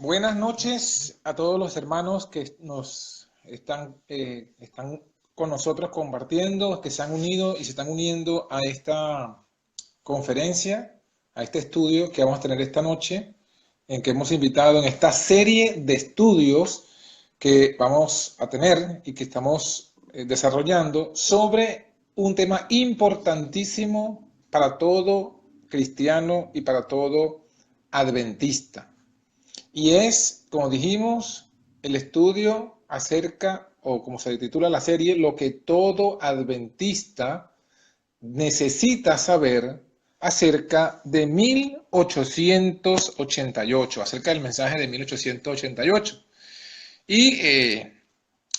Buenas noches a todos los hermanos que nos están con nosotros compartiendo, que se han unido y se están uniendo a esta conferencia, a este estudio que vamos a tener esta noche, en que hemos invitado en esta serie de estudios que vamos a tener y que estamos desarrollando sobre un tema importantísimo para todo cristiano y para todo adventista. Y es, como dijimos, el estudio acerca, o como se titula la serie, lo que todo adventista necesita saber acerca de 1888, acerca del mensaje de 1888. Y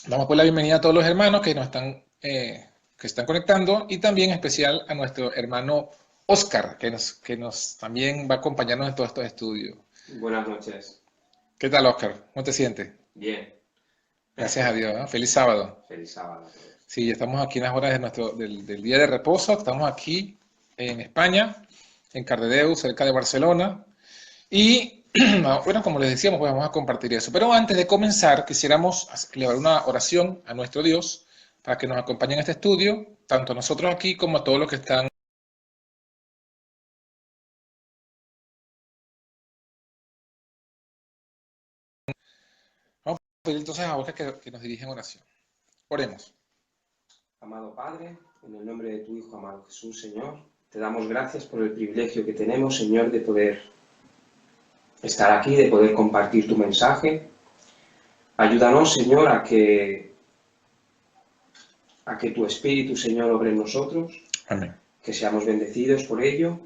damos pues la bienvenida a todos los hermanos que nos que están conectando y también en especial a nuestro hermano Oscar, que nos también va a acompañarnos en todos estos estudios. Buenas noches. ¿Qué tal, Oscar? ¿Cómo te sientes? Bien. Gracias a Dios, ¿no? Feliz sábado. Feliz sábado a todos. Sí, estamos aquí en las horas del día de reposo. Estamos aquí en España, en Cardedeu, cerca de Barcelona. Y, bueno, como les decíamos, pues vamos a compartir eso. Pero antes de comenzar, quisiéramos elevar una oración a nuestro Dios para que nos acompañe en este estudio, tanto a nosotros aquí como a todos los que están. Vamos a pedir entonces a Oscar que nos dirija en oración. Oremos. Amado Padre, en el nombre de tu Hijo amado Jesús, Señor, te damos gracias por el privilegio que tenemos, Señor, de poder estar aquí, de poder compartir tu mensaje. Ayúdanos, Señor, a que tu Espíritu, Señor, obre en nosotros, Amén. que seamos bendecidos por ello,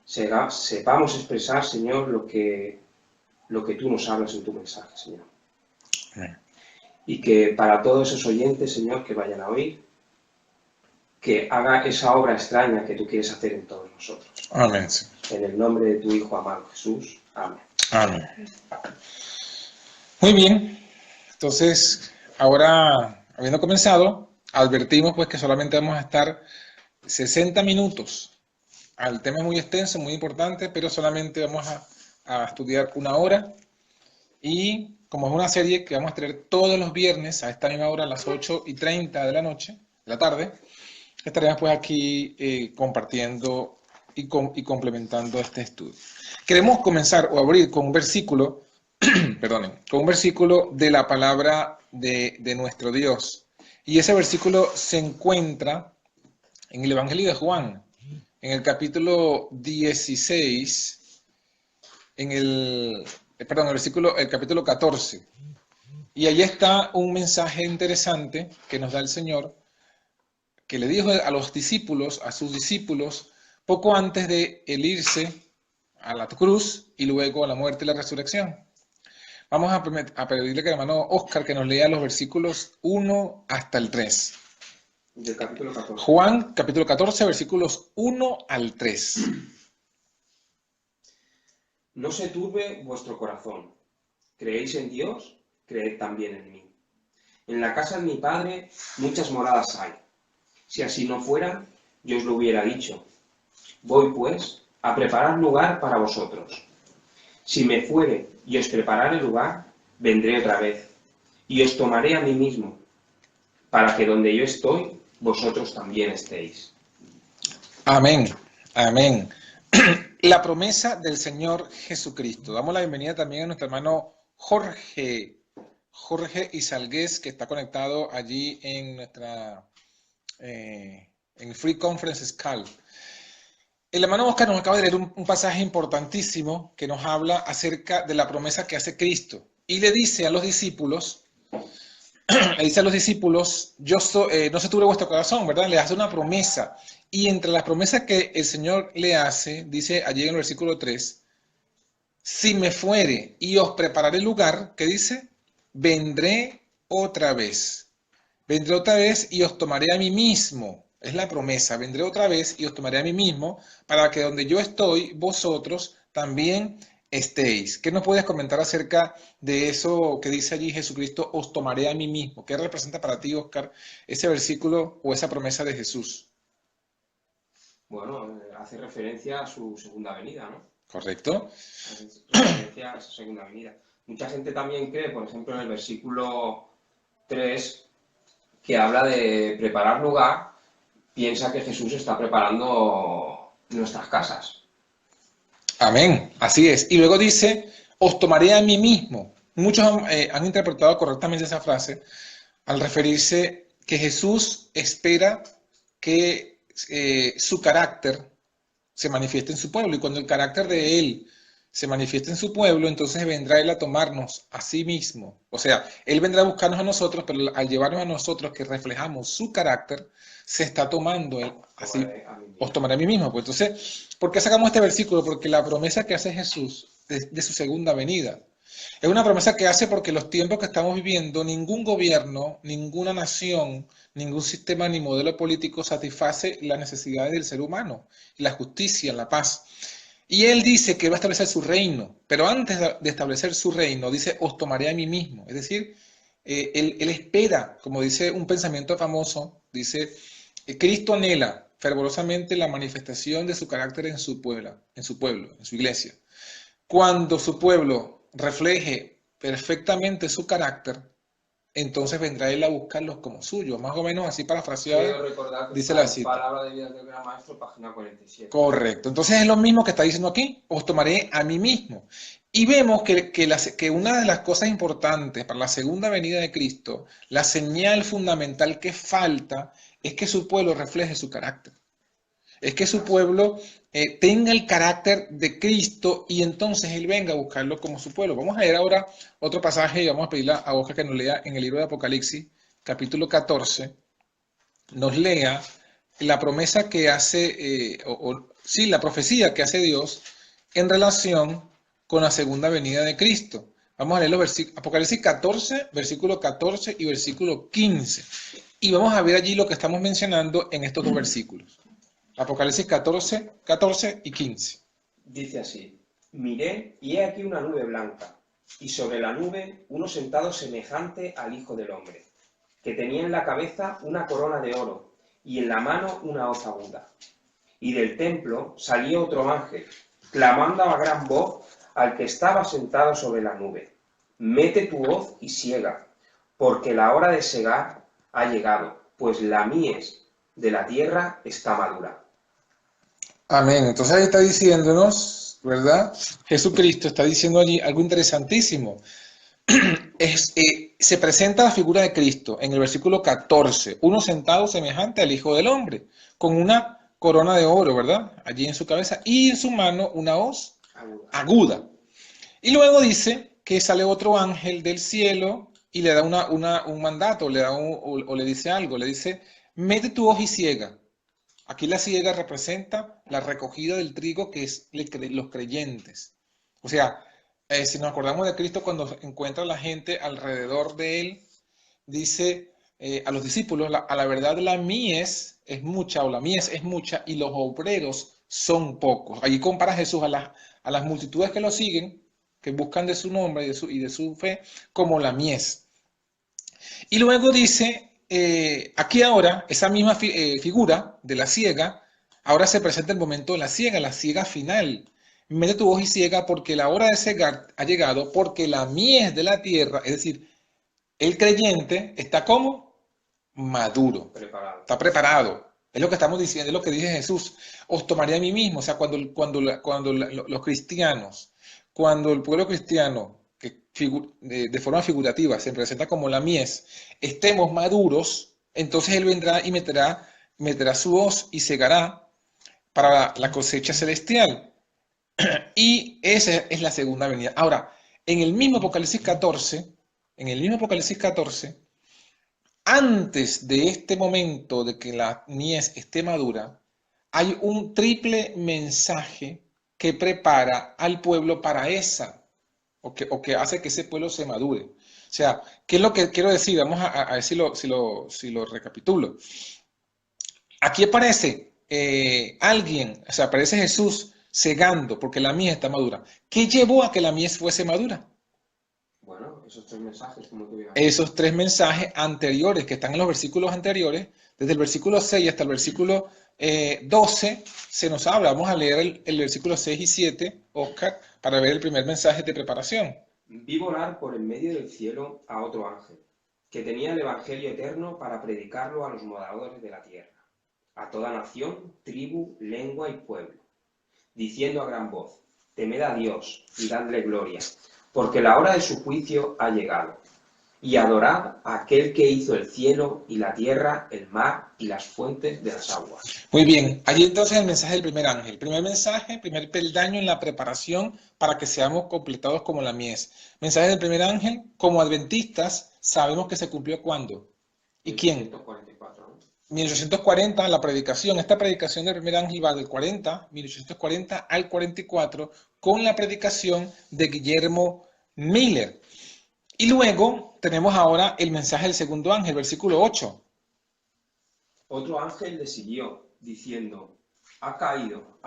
sepamos expresar, Señor, lo que tú nos hablas en tu mensaje, Señor. Amén. Y que para todos esos oyentes, Señor, que vayan a oír, que haga esa obra extraña que tú quieres hacer en todos nosotros. Amén. En el nombre de tu Hijo amado Jesús. Amén. Amén. Muy bien. Entonces, ahora, habiendo comenzado, advertimos pues que solamente vamos a estar 60 minutos. El tema es muy extenso, muy importante, pero solamente vamos a estudiar una hora. Y como es una serie que vamos a tener todos los viernes a esta misma hora, a las 8:30 de la noche, de la tarde, estaremos pues aquí compartiendo y complementando este estudio. Queremos comenzar o abrir con un versículo, perdonen, con un versículo de la palabra de nuestro Dios. Y ese versículo se encuentra en el Evangelio de Juan, en el capítulo 16, el capítulo 14. Y allí está un mensaje interesante que nos da el Señor, que le dijo a los discípulos, a sus discípulos, poco antes de él irse a la cruz y luego a la muerte y la resurrección. Vamos a pedirle que el hermano Oscar que nos lea los versículos 1 hasta el 3. Del capítulo 14. Juan, capítulo 14, versículos 1 al 3. No se turbe vuestro corazón. ¿Creéis en Dios? Creed también en mí. En la casa de mi Padre muchas moradas hay. Si así no fuera, yo os lo hubiera dicho. Voy, pues, a preparar lugar para vosotros. Si me fuere y os preparare lugar, vendré otra vez, y os tomaré a mí mismo, para que donde yo estoy, vosotros también estéis. Amén, amén. La promesa del Señor Jesucristo. Damos la bienvenida también a nuestro hermano Jorge Izalgués, que está conectado allí en nuestra en Free Conference Call. El hermano Oscar nos acaba de leer un pasaje importantísimo que nos habla acerca de la promesa que hace Cristo. Y le dice a los discípulos, no se turbe vuestro corazón, ¿verdad? Le hace una promesa. Y entre las promesas que el Señor le hace, dice allí en el versículo 3, si me fuere y os prepararé lugar, ¿qué dice? Vendré otra vez. Vendré otra vez y os tomaré a mí mismo. Es la promesa. Vendré otra vez y os tomaré a mí mismo para que donde yo estoy, vosotros también estéis. ¿Qué nos puedes comentar acerca de eso que dice allí Jesucristo? Os tomaré a mí mismo. ¿Qué representa para ti, Oscar, ese versículo o esa promesa de Jesús? Bueno, hace referencia a su segunda venida, ¿no? ¿Correcto? Hace referencia a su segunda venida. Mucha gente también cree, por ejemplo, en el versículo 3, que habla de preparar lugar, piensa que Jesús está preparando nuestras casas. Amén, así es. Y luego dice, os tomaré a mí mismo. Muchos han interpretado correctamente esa frase al referirse que Jesús espera que su carácter se manifieste en su pueblo. Y cuando el carácter de Él se manifieste en su pueblo, entonces vendrá Él a tomarnos a sí mismo. O sea, Él vendrá a buscarnos a nosotros, pero al llevarnos a nosotros que reflejamos su carácter, se está tomando Él. Así, os tomaré a mí mismo. Pues entonces, ¿por qué sacamos este versículo? Porque la promesa que hace Jesús de su segunda venida es una promesa que hace porque los tiempos que estamos viviendo, ningún gobierno, ninguna nación, ningún sistema ni modelo político satisface las necesidades del ser humano, la justicia, la paz. Y él dice que va a establecer su reino, pero antes de establecer su reino, dice, os tomaré a mí mismo. Es decir, él espera, como dice un pensamiento famoso, dice, Cristo anhela fervorosamente la manifestación de su carácter en su pueblo, en su iglesia. Cuando su pueblo refleje perfectamente su carácter, entonces vendrá él a buscarlos como suyos. Más o menos así parafraseada, dice la cita. Palabra de vida del gran maestro, página 47. Correcto. Entonces es lo mismo que está diciendo aquí. Os tomaré a mí mismo. Y vemos que una de las cosas importantes para la segunda venida de Cristo, la señal fundamental que falta, es que su pueblo refleje su carácter. Es que su pueblo tenga el carácter de Cristo y entonces Él venga a buscarlo como su pueblo. Vamos a leer ahora otro pasaje y vamos a pedirle a Oscar que nos lea en el libro de Apocalipsis, capítulo 14, nos lea la promesa que hace, sí, la profecía que hace Dios en relación con la segunda venida de Cristo. Vamos a leer los versículos, Apocalipsis 14, versículo 14 y versículo 15. Y vamos a ver allí lo que estamos mencionando en estos dos versículos. Apocalipsis 14, 14 y 15. Dice así, miré y he aquí una nube blanca, y sobre la nube uno sentado semejante al Hijo del Hombre, que tenía en la cabeza una corona de oro, y en la mano una hoz aguda. Y del templo salió otro ángel, clamando a gran voz al que estaba sentado sobre la nube, mete tu hoz y siega, porque la hora de segar ha llegado, pues la mies de la tierra está madura. Amén. Entonces ahí está diciéndonos, ¿verdad? Jesucristo está diciendo allí algo interesantísimo. Se presenta la figura de Cristo en el versículo 14, uno sentado semejante al Hijo del Hombre, con una corona de oro, ¿verdad? Allí en su cabeza y en su mano una hoz aguda. Y luego dice que sale otro ángel del cielo y le da un mandato, le da o le dice algo, le dice, mete tu hoz y ciega. Aquí la siega representa la recogida del trigo que es los creyentes. O sea, si nos acordamos de Cristo cuando encuentra a la gente alrededor de él, dice a los discípulos, a la verdad la mies es mucha o la mies es mucha y los obreros son pocos. Allí compara Jesús a las multitudes que lo siguen, que buscan de su nombre y de su fe, como la mies. Y luego dice, aquí ahora, esa misma figura de la ciega, ahora se presenta el momento de la ciega final. Mete tu voz y ciega porque la hora de cegar ha llegado, porque la mies de la tierra, es decir, el creyente está como maduro, está preparado. Es lo que estamos diciendo, es lo que dice Jesús. Os tomaré a mí mismo. O sea, cuando los cristianos, cuando el pueblo cristiano, que de forma figurativa se presenta como la mies, estemos maduros, entonces Él vendrá y meterá su hoz y segará para la cosecha celestial. Y esa es la segunda venida. Ahora, en el mismo Apocalipsis 14, antes de este momento de que la mies esté madura, hay un triple mensaje que prepara al pueblo para esa, o que hace que ese pueblo se madure. O sea, ¿qué es lo que quiero decir? Vamos a ver si lo recapitulo. Aquí aparece alguien, o sea, aparece Jesús cegando porque la mies está madura. ¿Qué llevó a que la mies fuese madura? Bueno, esos tres mensajes, como tú digas. Esos tres mensajes anteriores que están en los versículos anteriores, desde el versículo 6 hasta el versículo 12, se nos habla. Vamos a leer el versículo 6 y 7, Oscar, para ver el primer mensaje de preparación. vi volar por en medio del cielo a otro ángel, que tenía el Evangelio eterno para predicarlo a los moradores de la tierra, a toda nación, tribu, lengua y pueblo, diciendo a gran voz: temed a Dios y dadle gloria, porque la hora de su juicio ha llegado. Y adorad a aquel que hizo el cielo y la tierra, el mar y las fuentes de las aguas. Muy bien, allí entonces el mensaje del primer ángel. Primer mensaje, primer peldaño en la preparación para que seamos completados como la mies. Mensaje del primer ángel, como adventistas, sabemos que se cumplió ¿cuándo? ¿Y quién? 1844, ¿no? 1840, la predicación. Esta predicación del primer ángel va del 1840 al 44, con la predicación de Guillermo Miller. Y luego tenemos ahora el mensaje del segundo ángel, versículo 8. Otro ángel le siguió, diciendo: ha caído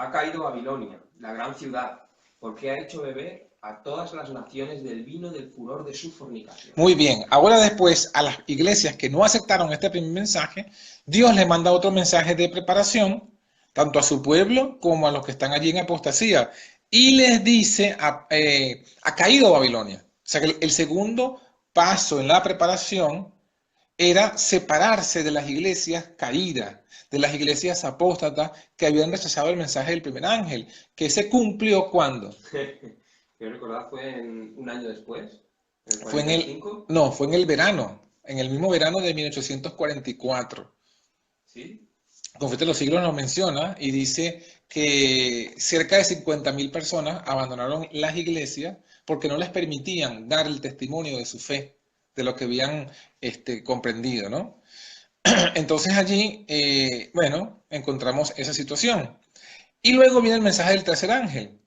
Babilonia, la gran ciudad, porque ha hecho beber a todas las naciones del vino del furor de su fornicación. Muy bien, ahora después a las iglesias que no aceptaron este primer mensaje, Dios les manda otro mensaje de preparación, tanto a su pueblo como a los que están allí en apostasía, y les dice, ha caído Babilonia. O sea que el segundo paso en la preparación era separarse de las iglesias caídas, de las iglesias apóstatas que habían rechazado el mensaje del primer ángel, que se cumplió cuando Quiero recordar, fue un año después, en el fue en el, 45. no, fue en el verano, en el mismo verano de 1844. ¿Sí? Confete de los Siglos nos menciona y dice que cerca de 50.000 personas abandonaron las iglesias porque no les permitían dar el testimonio de su fe, de lo que habían comprendido, ¿no? Entonces allí, bueno, encontramos esa situación. Y luego viene el mensaje del tercer ángel.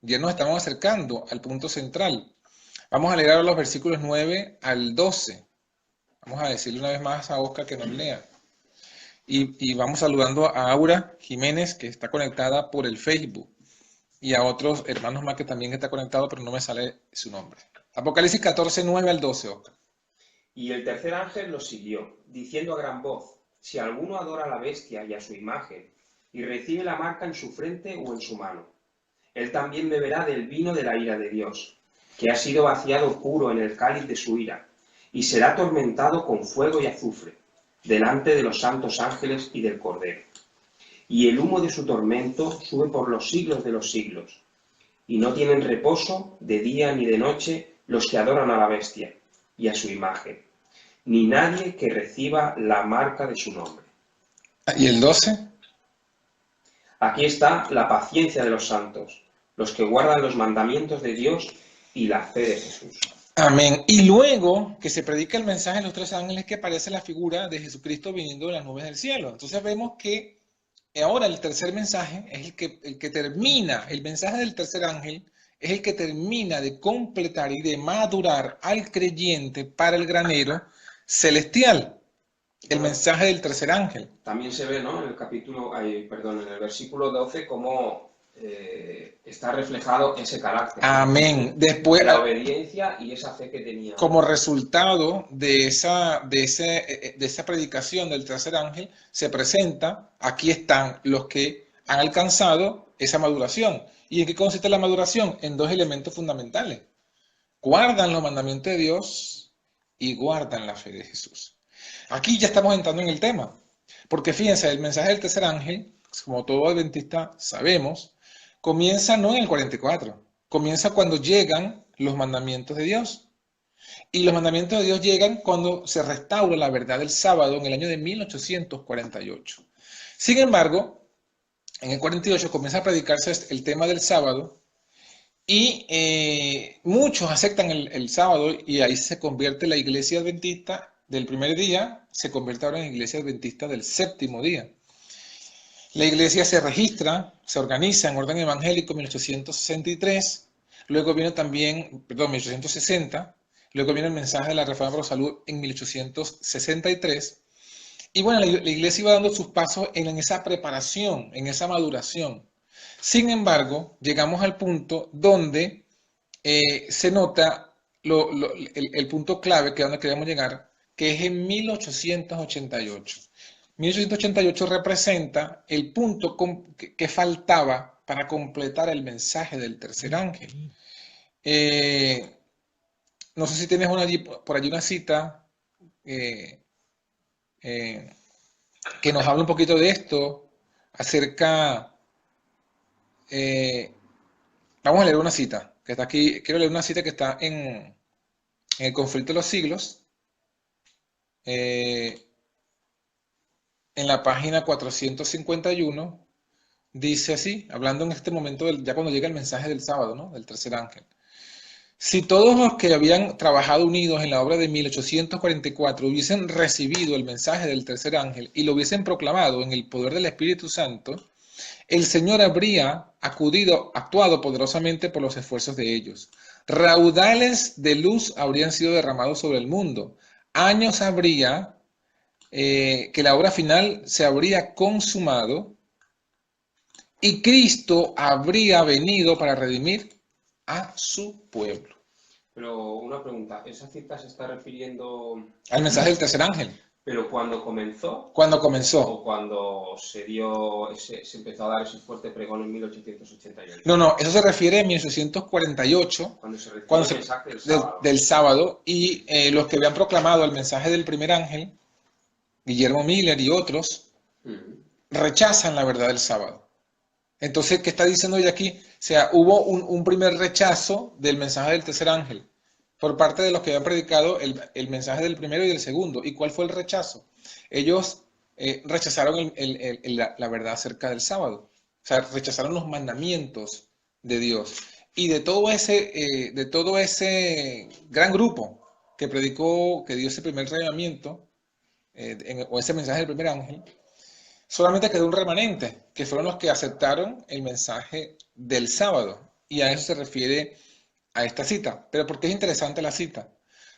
Ya nos estamos acercando al punto central. Vamos a leer ahora los versículos 9 al 12. Vamos a decirle una vez más a Oscar que nos lea. Y vamos saludando a Aura Jiménez, que está conectada por el Facebook, y a otros hermanos más que también está conectado, pero no me sale su nombre. Apocalipsis 14, 9 al 12, Oscar. Y el tercer ángel los siguió, diciendo a gran voz: si alguno adora a la bestia y a su imagen, y recibe la marca en su frente o en su mano, él también beberá del vino de la ira de Dios, que ha sido vaciado puro en el cáliz de su ira, y será atormentado con fuego y azufre, delante de los santos ángeles y del Cordero. Y el humo de su tormento sube por los siglos de los siglos, y no tienen reposo de día ni de noche los que adoran a la bestia y a su imagen, ni nadie que reciba la marca de su nombre. ¿Y el 12? Aquí está la paciencia de los santos, los que guardan los mandamientos de Dios y la fe de Jesús. Amén. Y luego que se predica el mensaje de los tres ángeles, que aparece la figura de Jesucristo viniendo de las nubes del cielo. Entonces vemos que ahora el tercer mensaje es el que termina, el mensaje del tercer ángel es el que termina de completar y de madurar al creyente para el granero celestial. El mensaje del tercer ángel. También se ve, ¿no?, en el en el versículo 12, cómo está reflejado ese carácter. Amén. Después, la obediencia y esa fe que tenía. como resultado de esa predicación del tercer ángel, se presenta, aquí están los que han alcanzado esa maduración. ¿Y en qué consiste la maduración? En dos elementos fundamentales. Guardan los mandamientos de Dios y guardan la fe de Jesús. Aquí ya estamos entrando en el tema, porque fíjense, el mensaje del tercer ángel, como todo adventista sabemos, comienza no en el 44, comienza cuando llegan los mandamientos de Dios. Y los mandamientos de Dios llegan cuando se restaura la verdad del sábado en el año de 1848. Sin embargo, en el 48 comienza a predicarse el tema del sábado y muchos aceptan el sábado y ahí se convierte la iglesia adventista del primer día, se convierte ahora en iglesia adventista del séptimo día. La iglesia se registra, se organiza en orden evangélico en 1863, luego viene también, 1860, luego viene el mensaje de la Reforma por la Salud en 1863, y bueno, la iglesia iba dando sus pasos en esa preparación, en esa maduración. Sin embargo, llegamos al punto donde se nota el punto clave que es donde queremos llegar, que es en 1888. 1888 representa el punto que faltaba para completar el mensaje del tercer ángel. no sé si tienes por allí una cita eh, eh, que nos habla un poquito de esto, acerca, eh, vamos a leer una cita, que está aquí, quiero leer una cita que está en el conflicto de los siglos, eh, en la página 451, dice así, hablando en este momento, ya cuando llega el mensaje del sábado, ¿no? Del tercer ángel. Si todos los que habían trabajado unidos en la obra de 1844 hubiesen recibido el mensaje del tercer ángel y lo hubiesen proclamado en el poder del Espíritu Santo, el Señor habría actuado poderosamente por los esfuerzos de ellos. Raudales de luz habrían sido derramados sobre el mundo. Años habría que la obra final se habría consumado y Cristo habría venido para redimir a su pueblo. Pero una pregunta, ¿esa cita se está refiriendo Al mensaje del tercer ángel. pero cuando comenzó Cuando o comenzó. cuando se empezó a dar ese fuerte pregón en 1888? No, eso se refiere a 1848, Cuando se recibió el mensaje del sábado. del sábado, y los que habían proclamado el mensaje del primer ángel, Guillermo Miller y otros, rechazan la verdad del sábado. Entonces, ¿qué está diciendo ella aquí? O sea, hubo un primer rechazo del mensaje del tercer ángel por parte de los que habían predicado el mensaje del primero y del segundo. ¿Y cuál fue el rechazo? Ellos rechazaron la verdad acerca del sábado. O sea, rechazaron los mandamientos de Dios. Y de todo ese gran grupo que predicó, que dio ese primer llamamiento, o ese mensaje del primer ángel, solamente quedó un remanente, que fueron los que aceptaron el mensaje del sábado. Y a eso se refiere a esta cita. Pero ¿por qué es interesante la cita?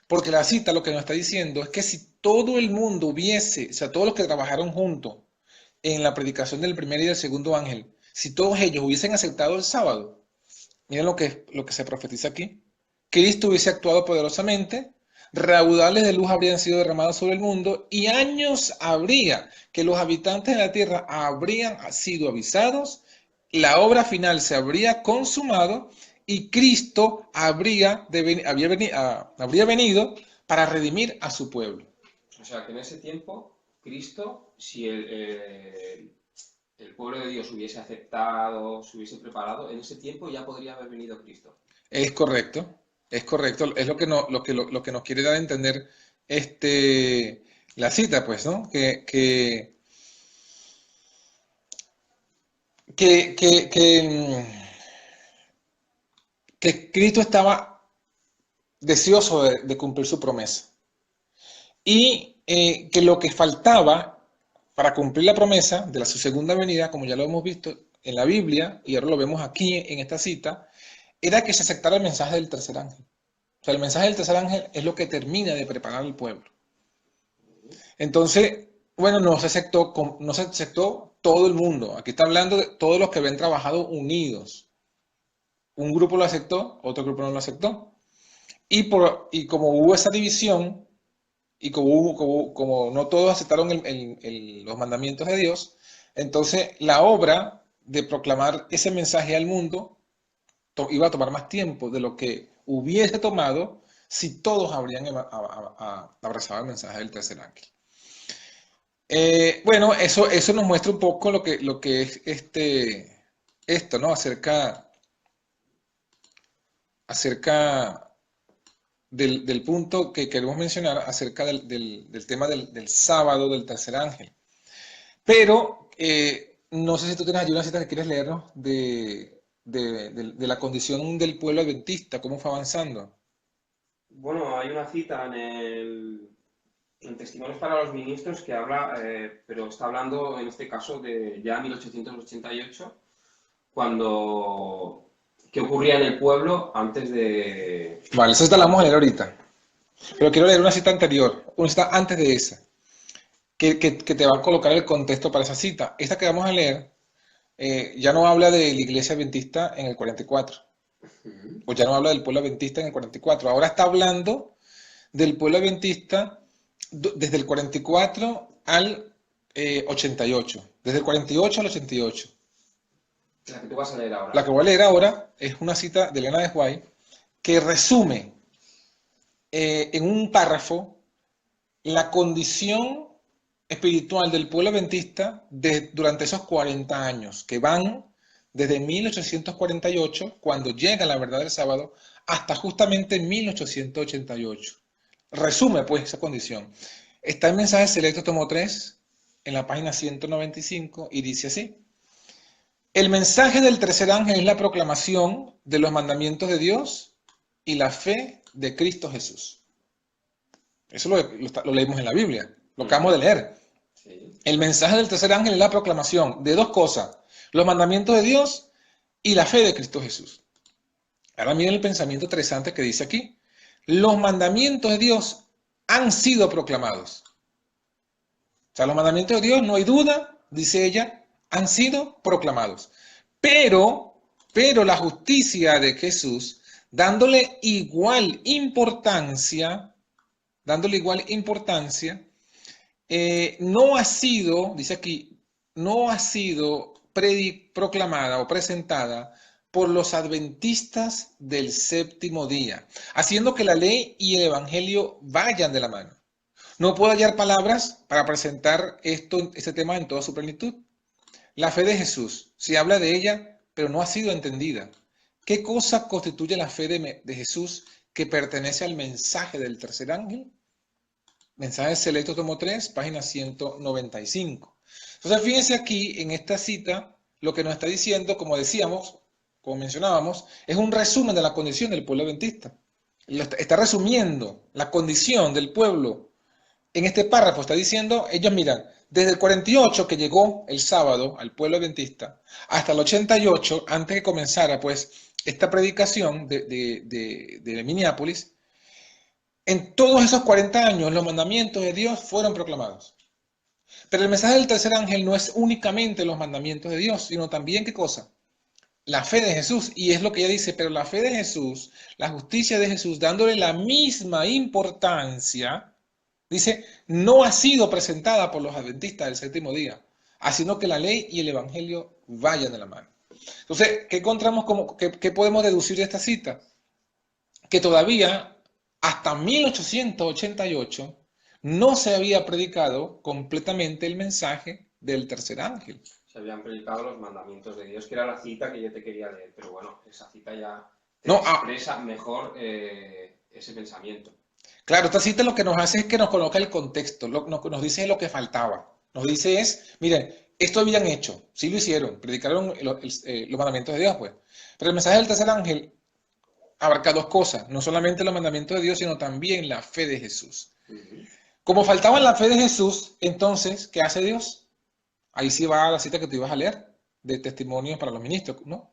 Porque la cita lo que nos está diciendo es que si todo el mundo hubiese, o sea, todos los que trabajaron juntos en la predicación del primer y del segundo ángel, si todos ellos hubiesen aceptado el sábado, miren lo que se profetiza aquí, Cristo hubiese actuado poderosamente, raudales de luz habrían sido derramados sobre el mundo y años habría que los habitantes de la tierra habrían sido avisados, la obra final se habría consumado y Cristo habría venido para redimir a su pueblo. O sea, que en ese tiempo, Cristo, si el pueblo de Dios hubiese aceptado, se hubiese preparado, en ese tiempo ya podría haber venido Cristo. Es correcto, es lo que, lo que nos quiere dar a entender la cita, pues, ¿no? Que Cristo estaba deseoso de cumplir su promesa. Y que lo que faltaba para cumplir la promesa de su segunda venida, como ya lo hemos visto en la Biblia, y ahora lo vemos aquí en esta cita, era que se aceptara el mensaje del tercer ángel. O sea, el mensaje del tercer ángel es lo que termina de preparar al pueblo. Entonces, bueno, no se aceptó todo el mundo. Aquí está hablando de todos los que habían trabajado unidos. Un grupo lo aceptó, otro grupo no lo aceptó. Y como hubo esa división, y como no todos aceptaron los mandamientos de Dios, entonces la obra de proclamar ese mensaje al mundo iba a tomar más tiempo de lo que hubiese tomado si todos habrían abrazado el mensaje del tercer ángel. Bueno, eso nos muestra un poco lo que es esto, ¿no? Acerca del punto que queremos mencionar acerca del tema del sábado del tercer ángel. Pero no sé si tú tienes allí una cita que quieres leernos de la condición del pueblo adventista, cómo fue avanzando. Bueno, hay una cita en Testimonios para los Ministros que habla, pero está hablando en este caso de ya 1888, cuando qué ocurría en el pueblo antes de... Vale, esa cita la vamos a leer ahorita. Pero quiero leer una cita anterior, una cita antes de esa, que te va a colocar el contexto para esa cita. Esta que vamos a leer ya no habla de la iglesia adventista en el 44, o ya no habla del pueblo adventista en el 44. Ahora está hablando del pueblo adventista desde el 44 al 88, desde el 48 al 88. La que tú vas a leer ahora. La que voy a leer ahora es una cita de Elena de White que resume en un párrafo la condición espiritual del pueblo adventista durante esos 40 años, que van desde 1848, cuando llega la verdad del sábado, hasta justamente 1888. Resume pues esa condición. Está el mensaje selecto tomo 3 en la página 195 y dice así: el mensaje del tercer ángel es la proclamación de los mandamientos de Dios y la fe de Cristo Jesús. Eso lo leímos en la Biblia, lo acabamos de leer. Sí. El mensaje del tercer ángel es la proclamación de dos cosas: los mandamientos de Dios y la fe de Cristo Jesús. Ahora miren el pensamiento interesante que dice aquí. Los mandamientos de Dios han sido proclamados. O sea, los mandamientos de Dios, no hay duda, dice ella, han sido proclamados. Pero la justicia de Jesús, dándole igual importancia, no ha sido, dice aquí, no ha sido proclamada o presentada por los adventistas del séptimo día, haciendo que la ley y el evangelio vayan de la mano. No puedo hallar palabras para presentar este tema en toda su plenitud. La fe de Jesús, se habla de ella, pero no ha sido entendida. ¿Qué cosa constituye la fe de Jesús que pertenece al mensaje del tercer ángel? Mensaje selecto tomo 3, página 195. Entonces, fíjense aquí en esta cita, lo que nos está diciendo, como decíamos, como mencionábamos, es un resumen de la condición del pueblo adventista. Está resumiendo la condición del pueblo. En este párrafo está diciendo, ellos miran, desde el 48 que llegó el sábado al pueblo adventista, hasta el 88, antes que comenzara pues esta predicación de Minneapolis, en todos esos 40 años los mandamientos de Dios fueron proclamados. Pero el mensaje del tercer ángel no es únicamente los mandamientos de Dios, sino también, ¿qué cosa? La fe de Jesús. Y es lo que ella dice, pero la fe de Jesús, la justicia de Jesús, dándole la misma importancia, dice, no ha sido presentada por los adventistas del séptimo día, haciendo que la ley y el evangelio vayan de la mano. Entonces, ¿qué encontramos qué podemos deducir de esta cita? Que todavía, hasta 1888, no se había predicado completamente el mensaje del tercer ángel. Se habían predicado los mandamientos de Dios, que era la cita que yo te quería leer, pero bueno, esa cita ya te expresa mejor ese pensamiento. Claro, esta cita lo que nos hace es que nos coloca el contexto, nos dice lo que faltaba. Nos dice es, miren, esto habían hecho, sí lo hicieron, predicaron los mandamientos de Dios, pues. Pero el mensaje del tercer ángel abarca dos cosas, no solamente los mandamientos de Dios, sino también la fe de Jesús. Como faltaba la fe de Jesús, entonces, ¿qué hace Dios? Ahí sí va la cita que tú ibas a leer, de testimonios para los ministros, ¿no?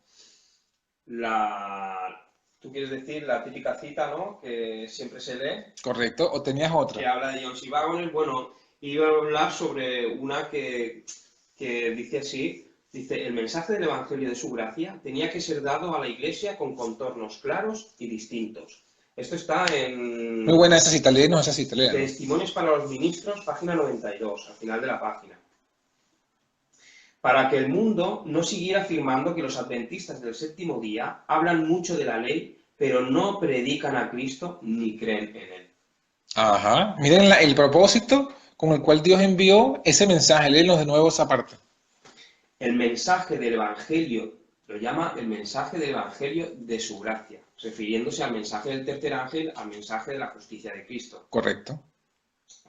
Tú quieres decir la típica cita, ¿no? Que siempre se lee. Correcto, o tenías otra. Que habla de John C. Waggoner. Bueno, iba a hablar sobre una que dice así. Dice, el mensaje del Evangelio de su gracia tenía que ser dado a la Iglesia con contornos claros y distintos. Esto está en... Muy buena esa cita, léenos esa cita, léenos. Testimonios para los ministros, página 92, al final de la página. Para que el mundo no siguiera afirmando que los adventistas del séptimo día hablan mucho de la ley, pero no predican a Cristo ni creen en Él. Ajá, miren el propósito con el cual Dios envió ese mensaje, léenos de nuevo esa parte. El mensaje del Evangelio, lo llama el mensaje del Evangelio de su gracia, refiriéndose al mensaje del tercer ángel, al mensaje de la justicia de Cristo. Correcto.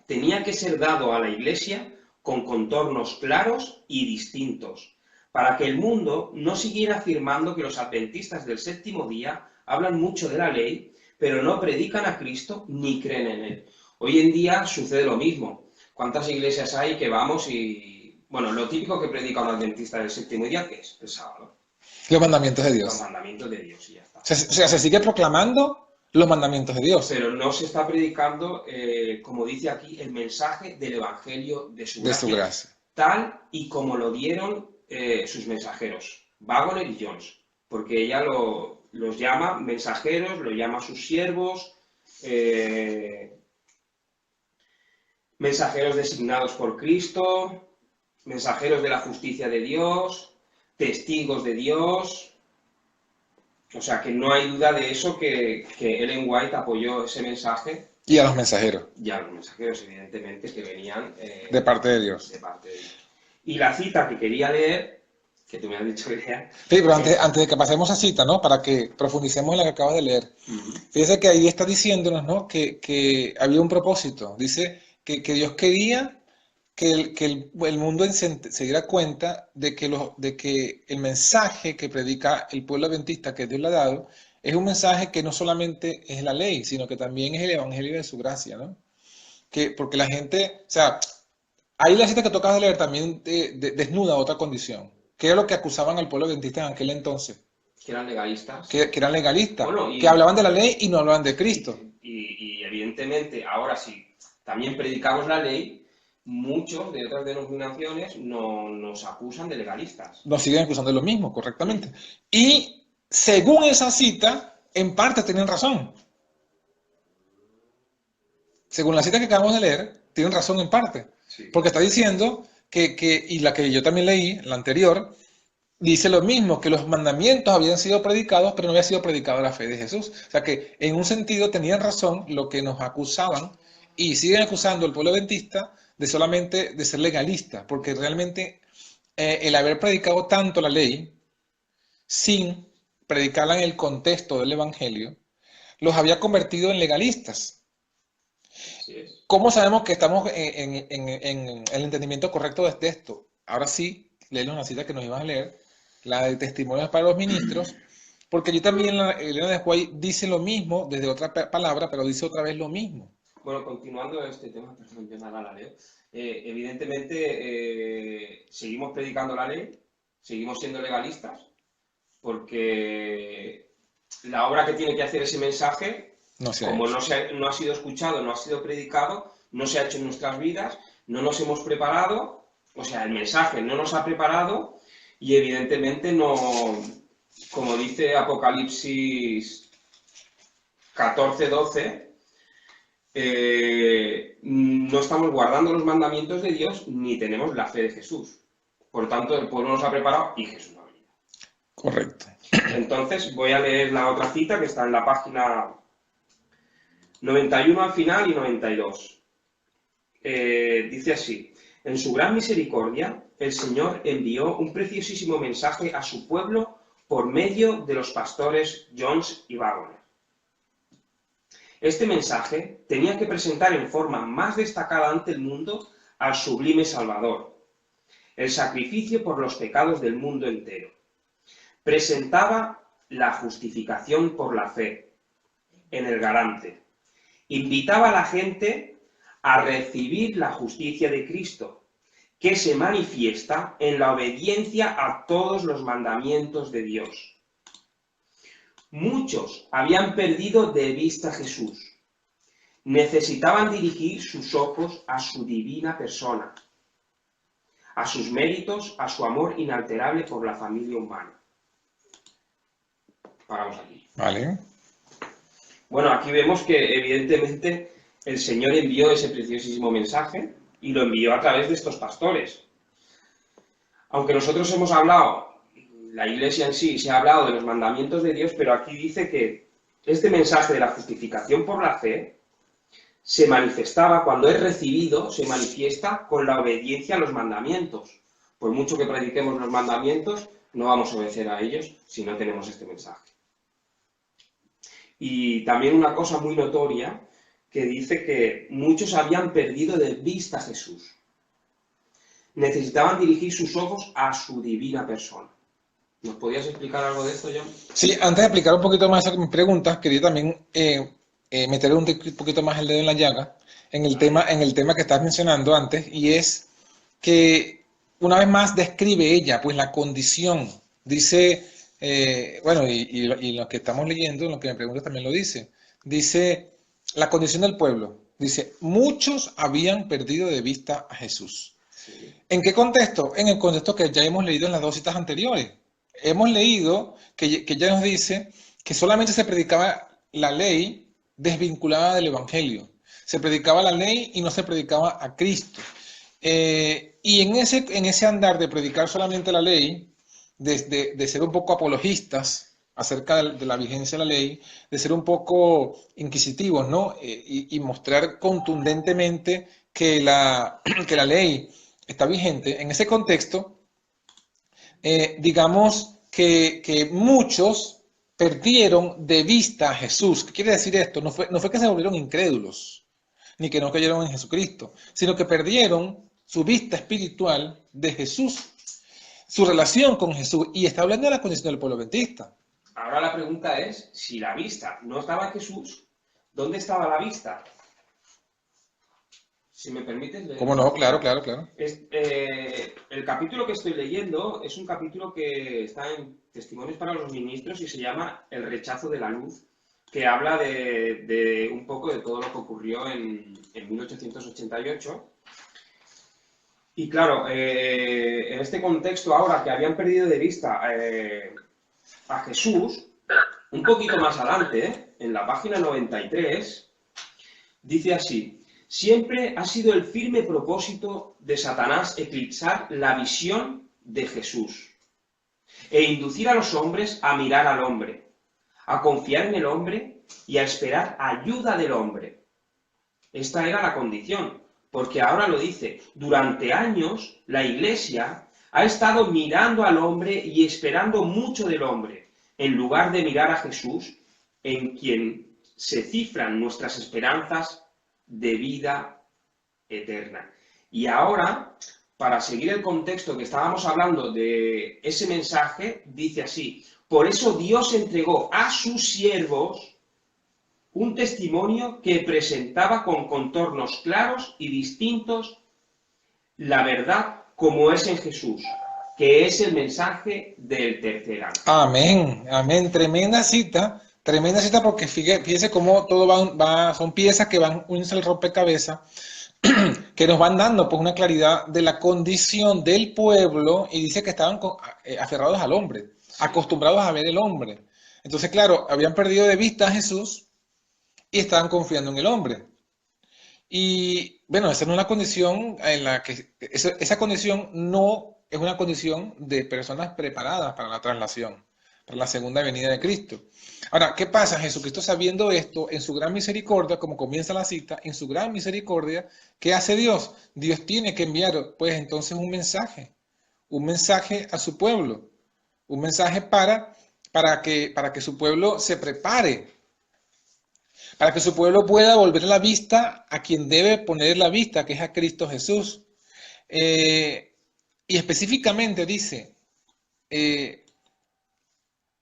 Tenía que ser dado a la Iglesia con contornos claros y distintos, para que el mundo no siguiera afirmando que los adventistas del séptimo día hablan mucho de la ley, pero no predican a Cristo ni creen en Él. Hoy en día sucede lo mismo. ¿Cuántas iglesias hay que vamos y... Bueno, lo típico que predica un adventista del séptimo día, ¿qué es? El sábado. Los mandamientos de Dios. Los mandamientos de Dios y ya está. O sea, se sigue proclamando los mandamientos de Dios. Pero no se está predicando, como dice aquí, el mensaje del Evangelio de su gracia. Tal y como lo dieron sus mensajeros, Waggoner y Jones. Porque ella los llama mensajeros, lo llama sus siervos, mensajeros designados por Cristo, mensajeros de la justicia de Dios, testigos de Dios. O sea, que no hay duda de eso, que Ellen White apoyó ese mensaje Y a los mensajeros, y a los mensajeros, evidentemente, que venían de parte de Dios. de parte de Dios. Y la cita que quería leer, que tú me has dicho que lea, Sí, pero antes, es... antes de que pasemos a cita, ¿no? Para que profundicemos en la que acabas de leer. Ujú. Fíjese que ahí está diciéndonos, ¿no? Que había un propósito. Dice que Dios quería que el mundo se diera cuenta de que el mensaje que predica el pueblo adventista que Dios le ha dado es un mensaje que no solamente es la ley, sino que también es el evangelio de su gracia, ¿no? Porque la gente, o sea, ahí la cita que tocas de leer también desnuda otra condición. ¿Qué era lo que acusaban al pueblo adventista en aquel entonces? Que eran legalistas. Que eran legalistas, Bueno, que hablaban de la ley y no hablaban de Cristo. y evidentemente, ahora sí, también predicamos la ley, muchos de otras denominaciones nos acusan de legalistas. Nos siguen acusando de lo mismo, correctamente. Mm. Y según esa cita, en parte tienen razón. Según la cita que acabamos de leer, tienen razón en parte. Sí. Porque está diciendo y la que yo también leí, la anterior, dice lo mismo, que los mandamientos habían sido predicados, pero no había sido predicada la fe de Jesús. O sea que en un sentido tenían razón lo que nos acusaban y siguen acusando al pueblo adventista de solamente de ser legalista, porque realmente el haber predicado tanto la ley sin predicarla en el contexto del Evangelio, los había convertido en legalistas. Así es. ¿Cómo sabemos que estamos en el entendimiento correcto de esto? Ahora sí, léenos una cita que nos ibas a leer, la de testimonios para los ministros, porque yo también, Elena de White dice lo mismo desde otra palabra, pero dice otra vez lo mismo. Bueno, continuando este tema, perdón, yo nada la leo. Evidentemente, seguimos predicando la ley, seguimos siendo legalistas, porque la obra que tiene que hacer ese mensaje, No se ha como hecho. no ha sido escuchado, no ha sido predicado, no se ha hecho en nuestras vidas, no nos hemos preparado, o sea, el mensaje no nos ha preparado y evidentemente no, como dice Apocalipsis 14:12, no estamos guardando los mandamientos de Dios ni tenemos la fe de Jesús. Por tanto, el pueblo nos ha preparado y Jesús no ha venido. Correcto. Entonces, voy a leer la otra cita que está en la página 91 al final y 92. Dice así: en su gran misericordia, el Señor envió un preciosísimo mensaje a su pueblo por medio de los pastores Jones y Wagner. Este mensaje tenía que presentar en forma más destacada ante el mundo al sublime Salvador, el sacrificio por los pecados del mundo entero. Presentaba la justificación por la fe en el garante. Invitaba a la gente a recibir la justicia de Cristo, que se manifiesta en la obediencia a todos los mandamientos de Dios. Muchos habían perdido de vista a Jesús. Necesitaban dirigir sus ojos a su divina persona, a sus méritos, a su amor inalterable por la familia humana. Paramos aquí. Vale. Bueno, aquí vemos que evidentemente el Señor envió ese preciosísimo mensaje y lo envió a través de estos pastores. Aunque nosotros hemos hablado, la Iglesia en sí se ha hablado de los mandamientos de Dios, pero aquí dice que este mensaje de la justificación por la fe se manifestaba, cuando es recibido, se manifiesta con la obediencia a los mandamientos. Por mucho que prediquemos los mandamientos, no vamos a obedecer a ellos si no tenemos este mensaje. Y también una cosa muy notoria, que dice que muchos habían perdido de vista a Jesús. Necesitaban dirigir sus ojos a su divina persona. ¿Nos podías explicar algo de esto, John? Sí, antes de explicar un poquito más mis preguntas, quería también meter un poquito más el dedo en la llaga en el tema que estás mencionando antes, y es que una vez más describe ella, pues la condición, dice, bueno, y lo que estamos leyendo, lo que me preguntas también lo dice la condición del pueblo, dice, muchos habían perdido de vista a Jesús. Sí. ¿En qué contexto? En el contexto que ya hemos leído en las dos citas anteriores. Hemos leído que ya nos dice que solamente se predicaba la ley desvinculada del Evangelio. Se predicaba la ley y no se predicaba a Cristo. Y en ese andar de predicar solamente la ley, de ser un poco apologistas acerca de la vigencia de la ley, de ser un poco inquisitivos, ¿no? Y mostrar contundentemente que que la ley está vigente. En ese contexto, digamos que muchos perdieron de vista a Jesús. ¿Qué quiere decir esto? No fue que se volvieron incrédulos, ni que no creyeron en Jesucristo, sino que perdieron su vista espiritual de Jesús, su relación con Jesús, y está hablando de la condición del pueblo adventista. Ahora la pregunta es, si la vista no estaba en Jesús, ¿dónde estaba la vista? Si me permites leer. ¿Cómo no? Claro, claro, claro. El capítulo que estoy leyendo es un capítulo que está en Testimonios para los Ministros y se llama El rechazo de la luz, que habla de un poco de todo lo que ocurrió en 1888. Y claro, en este contexto ahora que habían perdido de vista a Jesús, un poquito más adelante, en la página 93, dice así: siempre ha sido el firme propósito de Satanás eclipsar la visión de Jesús e inducir a los hombres a mirar al hombre, a confiar en el hombre y a esperar ayuda del hombre. Esta era la condición, porque ahora lo dice, durante años la Iglesia ha estado mirando al hombre y esperando mucho del hombre, en lugar de mirar a Jesús, en quien se cifran nuestras esperanzas de vida eterna. Y ahora, para seguir el contexto que estábamos hablando de ese mensaje, dice así: por eso Dios entregó a sus siervos un testimonio que presentaba con contornos claros y distintos la verdad como es en Jesús, que es el mensaje del tercer ángel. Amén, amén. Tremenda cita porque fíjese cómo todo son piezas que van uniéndose al rompecabezas, que nos van dando pues una claridad de la condición del pueblo, y dice que estaban aferrados al hombre, acostumbrados a ver el hombre. Entonces, claro, habían perdido de vista a Jesús y estaban confiando en el hombre. Y bueno, esa no es una condición en la que, esa condición no es una condición de personas preparadas para la traslación, para la segunda venida de Cristo. Ahora, ¿qué pasa? Jesucristo, sabiendo esto, en su gran misericordia, como comienza la cita, en su gran misericordia, ¿qué hace Dios? Dios tiene que enviar, pues entonces, un mensaje a su pueblo, un mensaje para que su pueblo se prepare, para que su pueblo pueda volver la vista a quien debe poner la vista, que es a Cristo Jesús. Y específicamente dice,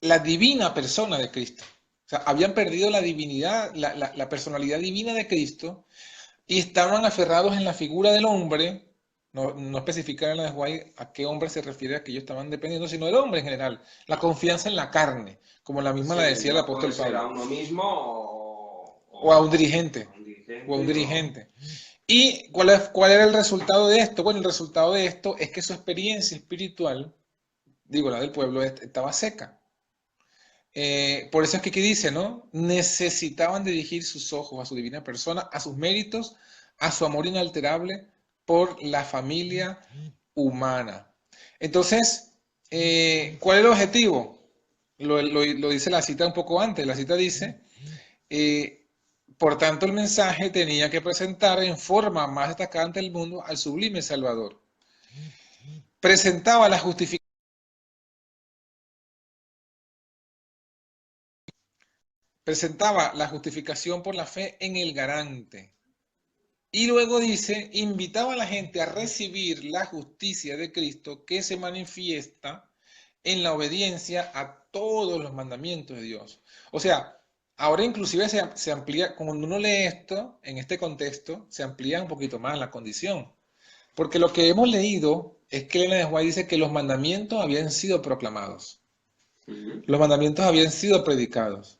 la divina persona de Cristo. O sea, habían perdido la divinidad, la personalidad divina de Cristo, y estaban aferrados en la figura del hombre. No especificar en la de White a qué hombre se refiere a que ellos estaban dependiendo, sino del hombre en general. La confianza en la carne, como la misma Sí, la decía el apóstol puede ser Pablo. a uno mismo O a un dirigente. O a un dirigente. ¿Y cuál era el resultado de esto? Bueno, el resultado de esto es que su experiencia espiritual, digo, la del pueblo, estaba seca. Por eso es que aquí dice, ¿no? Necesitaban dirigir sus ojos a su divina persona, a sus méritos, a su amor inalterable por la familia humana. Entonces, ¿cuál es el objetivo? Lo dice la cita un poco antes. La cita dice, por tanto, el mensaje tenía que presentar en forma más destacada ante el mundo al sublime Salvador. Presentaba la justificación por la fe en el garante. Y luego dice, invitaba a la gente a recibir la justicia de Cristo que se manifiesta en la obediencia a todos los mandamientos de Dios. O sea, ahora inclusive se amplía, cuando uno lee esto, en este contexto, se amplía un poquito más la condición. Porque lo que hemos leído es que Elena de White dice que los mandamientos habían sido proclamados. Los mandamientos habían sido predicados.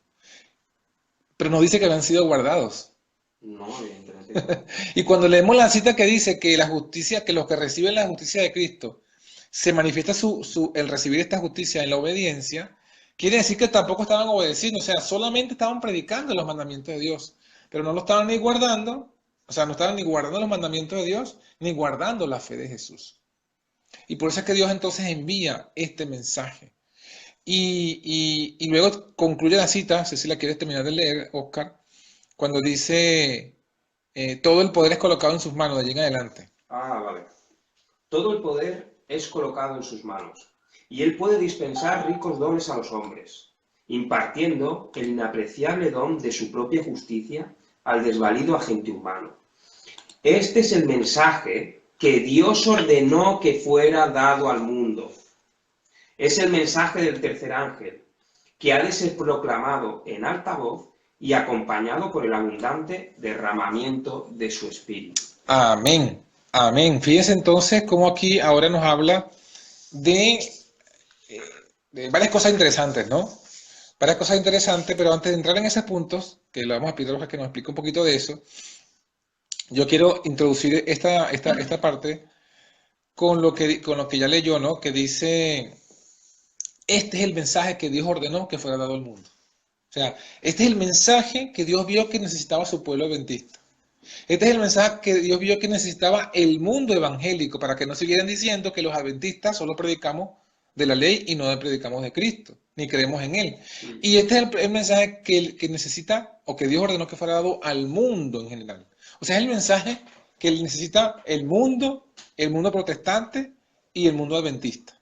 Pero no dice que habían sido guardados. No, evidentemente. Y cuando leemos la cita que dice que la justicia, que los que reciben la justicia de Cristo, se manifiesta el recibir esta justicia en la obediencia, quiere decir que tampoco estaban obedeciendo, o sea, solamente estaban predicando los mandamientos de Dios, pero no lo estaban ni guardando, o sea, no estaban ni guardando los mandamientos de Dios, ni guardando la fe de Jesús. Y por eso es que Dios entonces envía este mensaje. Y luego concluye la cita, no sé si la quieres terminar de leer, Oscar, cuando dice, todo el poder es colocado en sus manos de allí en adelante. Ah, vale. Todo el poder es colocado en sus manos, y él puede dispensar ricos dones a los hombres, impartiendo el inapreciable don de su propia justicia al desvalido agente humano. Este es el mensaje que Dios ordenó que fuera dado al mundo. Es el mensaje del tercer ángel, que ha de ser proclamado en alta voz y acompañado por el abundante derramamiento de su espíritu. Amén, amén. Fíjense entonces cómo aquí ahora nos habla de, de varias cosas interesantes, ¿no? Varias cosas interesantes, pero antes de entrar en esos puntos, que le vamos a pedir a Rojas que nos explique un poquito de eso, yo quiero introducir esta parte con lo que ya leyó, ¿no? Que dice, este es el mensaje que Dios ordenó que fuera dado al mundo. O sea, este es el mensaje que Dios vio que necesitaba su pueblo adventista. Este es el mensaje que Dios vio que necesitaba el mundo evangélico para que no siguieran diciendo que los adventistas solo predicamos de la ley y no predicamos de Cristo, ni creemos en Él. Y este es el mensaje que necesita o que Dios ordenó que fuera dado al mundo en general. O sea, es el mensaje que necesita el mundo protestante y el mundo adventista.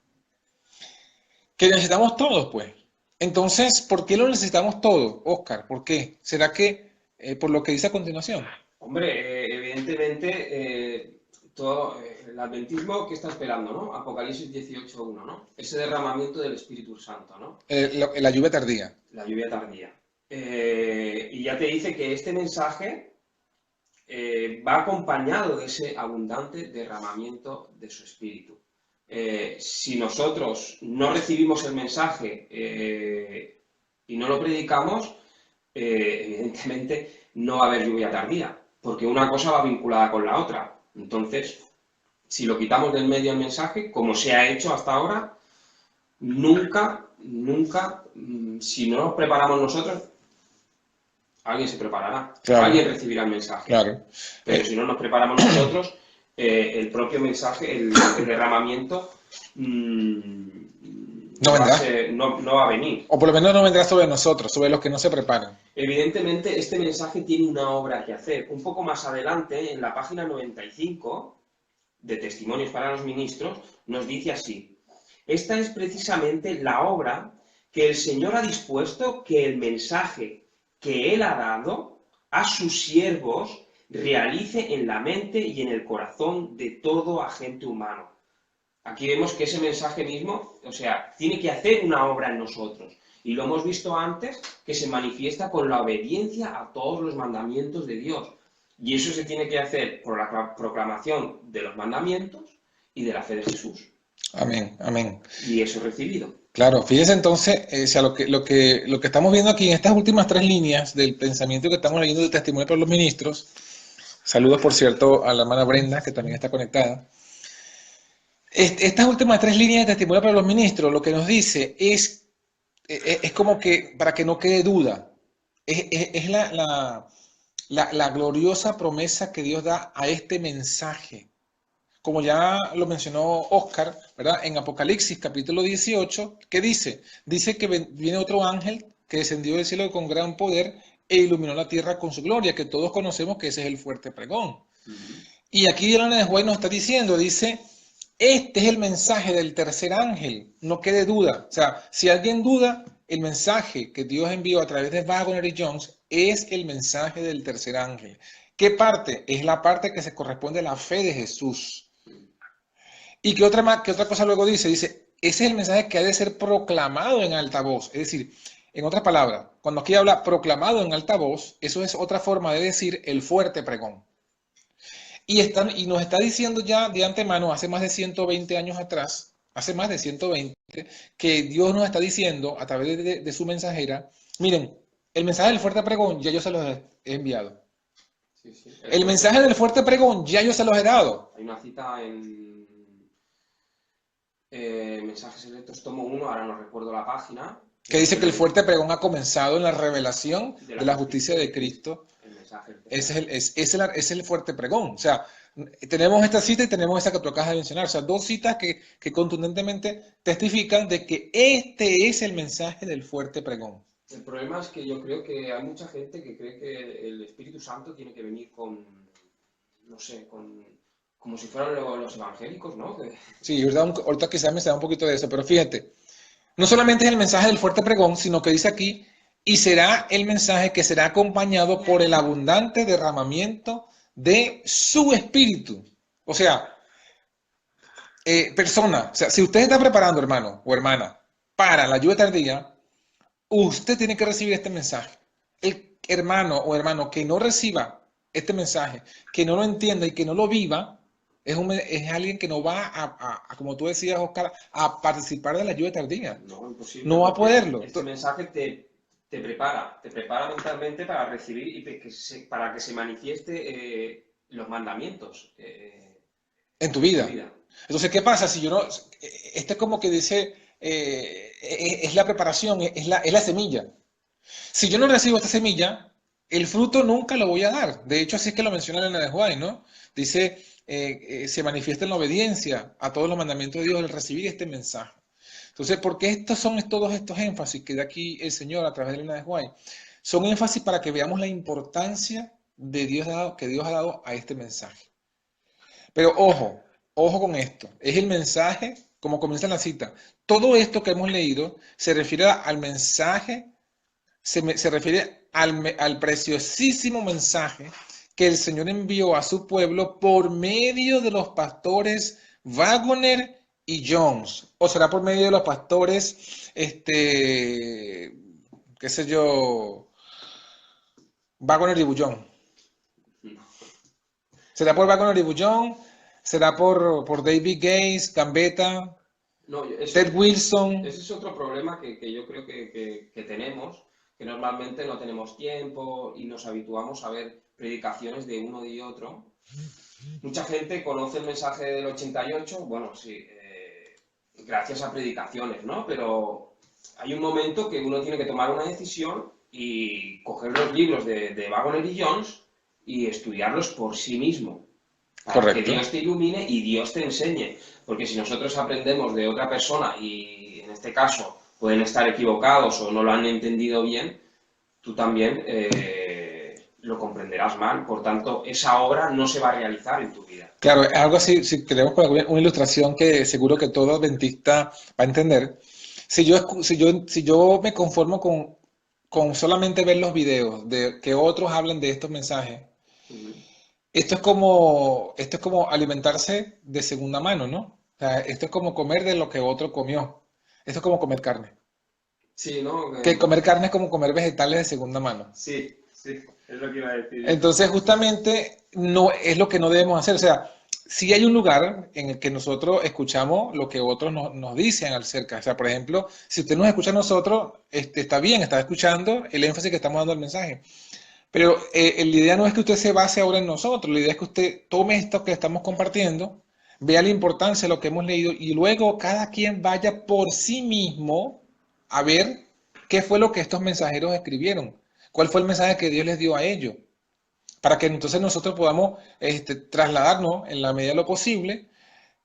Que necesitamos todos, pues. Entonces, ¿por qué lo necesitamos todos, Oscar? ¿Por qué? ¿Será que por lo que dice a continuación? Hombre, evidentemente, todo el adventismo que está esperando, ¿no? Apocalipsis 18:1, ¿no? Ese derramamiento del Espíritu Santo, ¿no? La lluvia tardía. La lluvia tardía. Y ya te dice que este mensaje va acompañado de ese abundante derramamiento de su Espíritu. Si nosotros no recibimos el mensaje y no lo predicamos, evidentemente no va a haber lluvia tardía, porque una cosa va vinculada con la otra. Entonces, si lo quitamos del medio el mensaje, como se ha hecho hasta ahora, nunca, si no nos preparamos nosotros, alguien se preparará, Claro, alguien recibirá el mensaje. claro. Pero si no nos preparamos nosotros, el propio mensaje, el derramamiento, No vendrá. no va a venir. O por lo menos no vendrá sobre nosotros, sobre los que no se preparan. Evidentemente, este mensaje tiene una obra que hacer. Un poco más adelante, en la página 95 de Testimonios para los Ministros, nos dice así: esta es precisamente la obra que el Señor ha dispuesto que el mensaje que Él ha dado a sus siervos realice en la mente y en el corazón de todo agente humano. Aquí vemos que ese mensaje mismo, o sea, tiene que hacer una obra en nosotros. Y lo hemos visto antes, que se manifiesta con la obediencia a todos los mandamientos de Dios. Y eso se tiene que hacer por la proclamación de los mandamientos y de la fe de Jesús. Amén, amén. Y eso es recibido. Claro, fíjese entonces, o sea, lo que estamos viendo aquí en estas últimas tres líneas del pensamiento que estamos leyendo del testimonio para los ministros. Saludos, por cierto, a la hermana Brenda, que también está conectada. Estas últimas tres líneas de testimonio para los ministros, lo que nos dice es como que, para que no quede duda, es la gloriosa promesa que Dios da a este mensaje. Como ya lo mencionó Oscar, ¿verdad? En Apocalipsis capítulo 18, ¿qué dice? Dice que viene otro ángel que descendió del cielo con gran poder e iluminó la tierra con su gloria, que todos conocemos que ese es el fuerte pregón. Y aquí Ellen G. White nos está diciendo, dice, este es el mensaje del tercer ángel, no quede duda. O sea, si alguien duda, el mensaje que Dios envió a través de Waggoner y Jones es el mensaje del tercer ángel. ¿Qué parte? Es la parte que se corresponde a la fe de Jesús. ¿Y qué otra cosa luego dice? Dice, ese es el mensaje que ha de ser proclamado en alta voz. Es decir, en otras palabras, cuando aquí habla proclamado en alta voz, eso es otra forma de decir el fuerte pregón. Y nos está diciendo ya de antemano, hace más de 120 años atrás, hace más de 120, que Dios nos está diciendo a través de su mensajera, miren, el mensaje del fuerte pregón ya yo se los he enviado. Sí, sí. El mensaje del fuerte pregón ya yo se los he dado. Hay una cita en Mensajes Secretos, tomo 1, ahora no recuerdo la página. Que dice que el fuerte pregón ha comenzado en la revelación de la justicia de Cristo. El mensaje. Ese es el fuerte pregón. O sea, Tenemos esta cita y tenemos esa que tú acabas de mencionar, o sea, dos citas que contundentemente testifican de que este es el mensaje del fuerte pregón. El problema es que yo creo que hay mucha gente que cree que el Espíritu Santo tiene que venir con, no sé, como si fueran los evangélicos, ¿no? Sí, ahorita quizás me sea un poquito de eso, pero fíjate, no solamente es el mensaje del fuerte pregón, sino que dice aquí, y será el mensaje que será acompañado por el abundante derramamiento de su espíritu. O sea, persona, o sea, si usted está preparando, hermano o hermana, para la lluvia tardía, usted tiene que recibir este mensaje. El hermano o hermano que no reciba este mensaje, que no lo entienda y que no lo viva, es alguien que no va como tú decías, Oscar, a participar de la lluvia tardía. No, imposible, No va a porque poderlo. este mensaje te prepara mentalmente para recibir y para que se manifieste los mandamientos En tu en tu vida. vida. Entonces, ¿qué pasa? Si yo no, este es como que dice, es la preparación, es la semilla. Si yo no recibo esta semilla, el fruto nunca lo voy a dar. De hecho, así es que lo menciona Elena de White, ¿no? Dice, se manifiesta en la obediencia a todos los mandamientos de Dios al recibir este mensaje. Entonces, ¿por qué estos son todos estos énfasis que da aquí el Señor a través de Elena de White? Son énfasis para que veamos la importancia de Dios que Dios ha dado a este mensaje. Pero ojo, ojo con esto. Es el mensaje, como comienza la cita. Todo esto que hemos leído se refiere al mensaje, se refiere al preciosísimo mensaje que el Señor envió a su pueblo por medio de los pastores Waggoner y Jones. O será por medio de los pastores, qué sé yo, Waggoner y Bullón. ¿Será por Waggoner y Bullón? ¿Será por David Gates, Gambetta, No, Ted Wilson? ese es otro problema que yo creo que tenemos, que normalmente no tenemos tiempo y nos habituamos a ver predicaciones de uno y otro. Mucha gente conoce el mensaje del 88, bueno, sí, gracias a predicaciones, ¿no? Pero hay un momento que uno tiene que tomar una decisión y coger los libros de Waggoner y Jones y estudiarlos por sí mismo, para que Correcto. Dios te ilumine y Dios te enseñe. Porque si nosotros aprendemos de otra persona y en este caso pueden estar equivocados o no lo han entendido bien, tú también lo comprenderás mal. Por tanto, esa obra no se va a realizar en tu vida. Claro, es algo así, si tenemos una ilustración que seguro que todo adventista va a entender. Si yo me conformo con solamente ver los videos de que otros hablan de estos mensajes, esto es como alimentarse de segunda mano, ¿no? O sea, esto es como comer de lo que otro comió. Esto es como comer carne. Sí, ¿no? Que comer carne es como comer vegetales de segunda mano. Sí, sí, es lo que iba a decir. Entonces, justamente, no es lo que no debemos hacer. O sea, sí hay un lugar en el que nosotros escuchamos lo que otros nos dicen acerca. O sea, por ejemplo, si usted nos escucha a nosotros, está bien, está escuchando el énfasis que estamos dando al mensaje. Pero la idea no es que usted se base ahora en nosotros, la idea es que usted tome esto que estamos compartiendo, vea la importancia de lo que hemos leído y luego cada quien vaya por sí mismo a ver qué fue lo que estos mensajeros escribieron, cuál fue el mensaje que Dios les dio a ellos, para que entonces nosotros podamos trasladarnos en la medida de lo posible,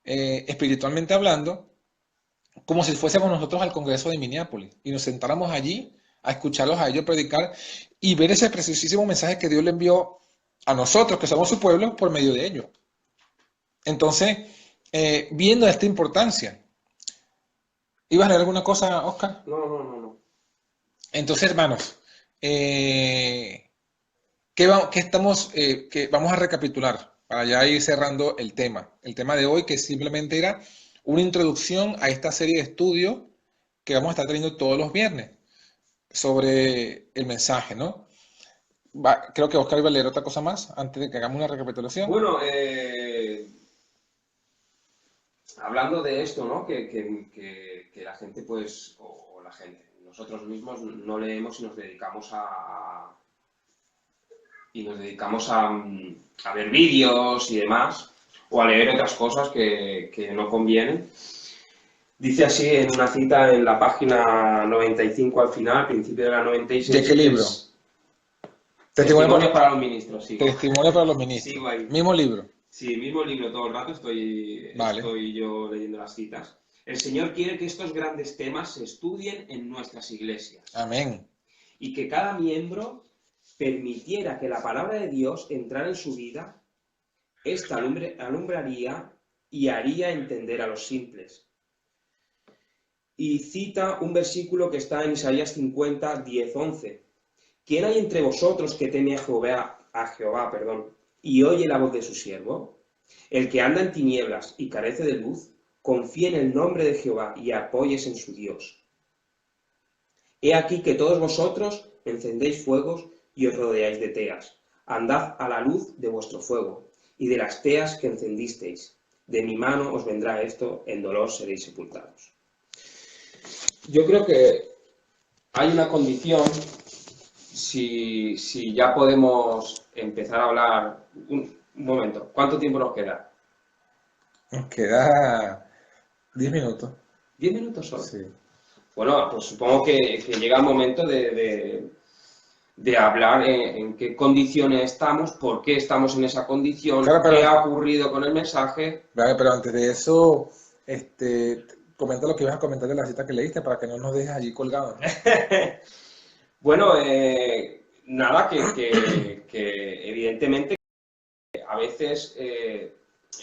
espiritualmente hablando, como si fuésemos nosotros al Congreso de Minneapolis y nos sentáramos allí a escucharlos a ellos predicar y ver ese preciosísimo mensaje que Dios le envió a nosotros, que somos su pueblo, por medio de ellos. Entonces, viendo esta importancia, ¿ibas a leer alguna cosa, Oscar? No. Entonces, hermanos, que vamos a recapitular para ya ir cerrando el tema. El tema de hoy que simplemente era una introducción a esta serie de estudios que vamos a estar teniendo todos los viernes sobre el mensaje, ¿no? Creo que Oscar iba a leer otra cosa más antes de que hagamos una recapitulación. Bueno, hablando de esto, ¿no? Que la gente, pues, o la gente, nosotros mismos no leemos y nos dedicamos a ver vídeos y demás, o a leer otras cosas que no convienen. Dice así en una cita en la página 95 al final, principio de la 96. ¿De qué libro? Testimonio para los ministros, sí. Testimonio para los ministros. Sigo ahí. Mismo libro. Sí, mismo libro todo el rato Vale. estoy yo leyendo las citas. El Señor quiere que estos grandes temas se estudien en nuestras iglesias Amén. y que cada miembro permitiera que la palabra de Dios entrara en su vida. Esta alumbraría y haría entender a los simples. Y cita un versículo que está en Isaías 50, 10, 11. ¿Quién hay entre vosotros que teme a Jehová, y oye la voz de su siervo? El que anda en tinieblas y carece de luz, confíe en el nombre de Jehová y apóyese en su Dios. He aquí que todos vosotros encendéis fuegos y os rodeáis de teas. Andad a la luz de vuestro fuego y de las teas que encendisteis. De mi mano os vendrá esto, en dolor seréis sepultados. Yo creo que hay una condición, si ya podemos empezar a hablar. Un momento, ¿cuánto tiempo nos queda? Nos queda 10 minutos. ¿10 minutos solo? Sí. Bueno, pues supongo que llega el momento de hablar en qué condiciones estamos, por qué estamos en esa condición, Claro, qué pero, ha ocurrido con el mensaje. vale, pero antes de eso, comenta lo que ibas a comentar de la cita que leíste para que no nos dejes allí colgados, ¿no? Bueno, nada, que evidentemente a veces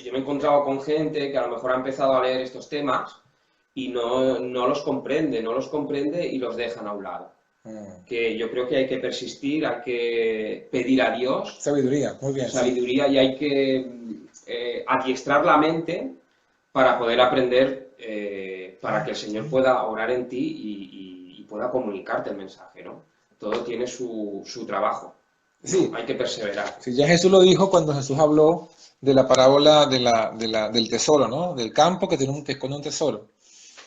yo me he encontrado con gente que a lo mejor ha empezado a leer estos temas y no los comprende y los dejan a un lado. Mm. Que yo creo que hay que persistir, hay que pedir a Dios Sabiduría, muy bien, sí. sabiduría y hay que adiestrar la mente para poder aprender, para que el Señor pueda orar en ti y pueda comunicarte el mensaje, ¿no? Todo tiene su trabajo, ¿no? Sí, Hay que perseverar. sí, ya Jesús lo dijo cuando Jesús habló de la parábola del tesoro, ¿no? Del campo que esconde un tesoro.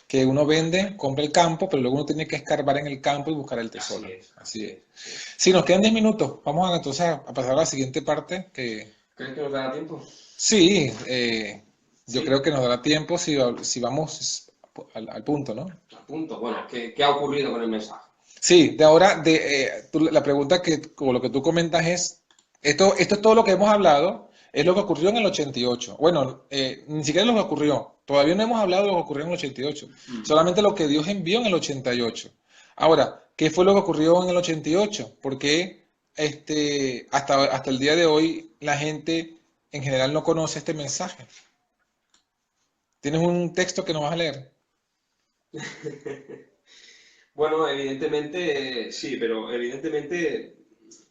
Que uno vende, compra el campo, pero luego uno tiene que escarbar en el campo y buscar el tesoro. Así es, Así así es. es, así es. Sí, nos quedan 10 minutos. Vamos entonces a pasar a la siguiente parte. ¿Crees que nos dará tiempo? Sí, yo creo Sí, que nos dará tiempo si vamos al punto, ¿no? a punto. Bueno, ¿qué ha ocurrido con el mensaje? Sí, de ahora, la pregunta o lo que tú comentas es, esto es todo lo que hemos hablado, es lo que ocurrió en el 88. Bueno, ni siquiera lo que ocurrió, todavía no hemos hablado de lo que ocurrió en el 88, solamente lo que Dios envió en el 88. Ahora, ¿qué fue lo que ocurrió en el 88? Porque hasta el día de hoy la gente en general no conoce este mensaje. ¿Tienes un texto que nos vas a leer? Bueno, evidentemente sí, pero evidentemente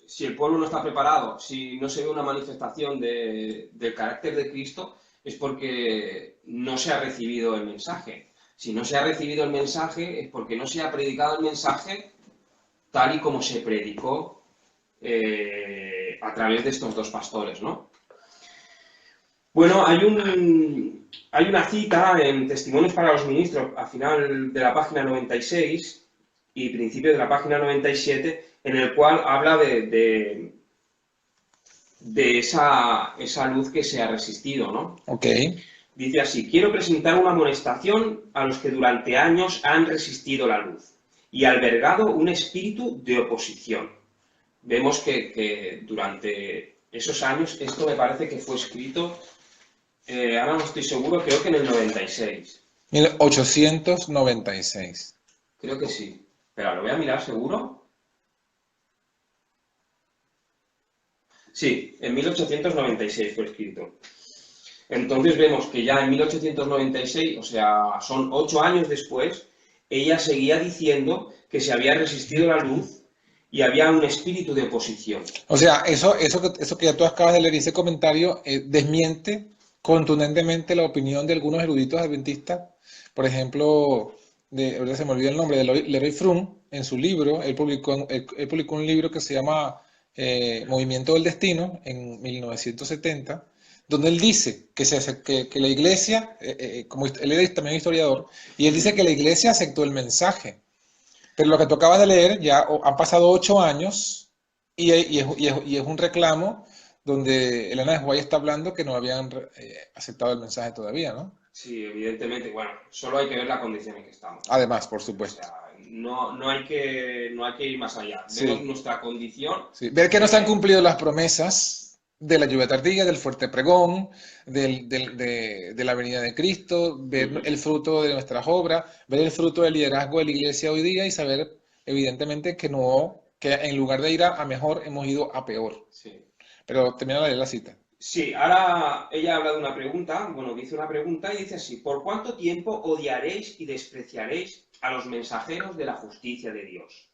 si el pueblo no está preparado, si no se ve una manifestación del carácter de Cristo, es porque no se ha recibido el mensaje. Si no se ha recibido el mensaje, es porque no se ha predicado el mensaje tal y como se predicó a través de estos dos pastores, ¿no? Bueno, hay una cita en Testimonios para los Ministros, al final de la página 96 y principio de la página 97, en el cual habla de esa luz que se ha resistido, ¿no? Ok. Dice así: quiero presentar una amonestación a los que durante años han resistido la luz y albergado un espíritu de oposición. Vemos que durante esos años, esto me parece que fue escrito, ahora no estoy seguro, creo que en el 96. 1896. Creo que sí. Pero lo voy a mirar seguro. Sí, en 1896 fue escrito. Entonces vemos que ya en 1896, o sea, son 8 años después, ella seguía diciendo que se había resistido la luz y había un espíritu de oposición. O sea, eso que ya tú acabas de leer, ese comentario, desmiente contundentemente la opinión de algunos eruditos adventistas. Por ejemplo, ahora se me olvida el nombre, de Leroy Froom, en su libro, él publicó un libro que se llama Movimiento del Destino, en 1970, donde él dice que la iglesia, como él es también historiador, y él dice que la iglesia aceptó el mensaje. Pero lo que tú acabas de leer, ya han pasado 8 años y es un reclamo donde Elena de White está hablando que no habían aceptado el mensaje todavía, ¿no? Sí, evidentemente, bueno, solo hay que ver la condición en que estamos. Además, por O supuesto. sea, no hay que ir más allá. Vemos Sí, nuestra condición. sí. Ver que no se han cumplido las promesas de la lluvia tardía, del fuerte pregón, de la venida de Cristo, ver el fruto de nuestras obras, ver el fruto del liderazgo de la iglesia hoy día y saber, evidentemente, que en lugar de ir a mejor, hemos ido a peor. Sí. Pero termina de leer la cita. Sí, ahora ella habla de una pregunta, bueno, dice una pregunta y dice así: ¿por cuánto tiempo odiaréis y despreciaréis a los mensajeros de la justicia de Dios?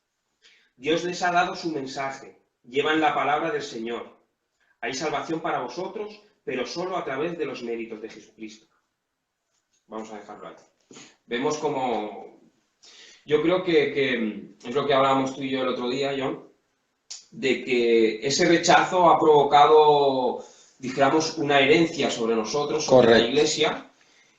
Dios les ha dado su mensaje, llevan la palabra del Señor. Hay salvación para vosotros, pero solo a través de los méritos de Jesucristo. Vamos a dejarlo ahí. Vemos como... Yo creo que es lo que hablábamos tú y yo el otro día, John, de que ese rechazo ha provocado, dijéramos, una herencia sobre nosotros, sobre la Iglesia,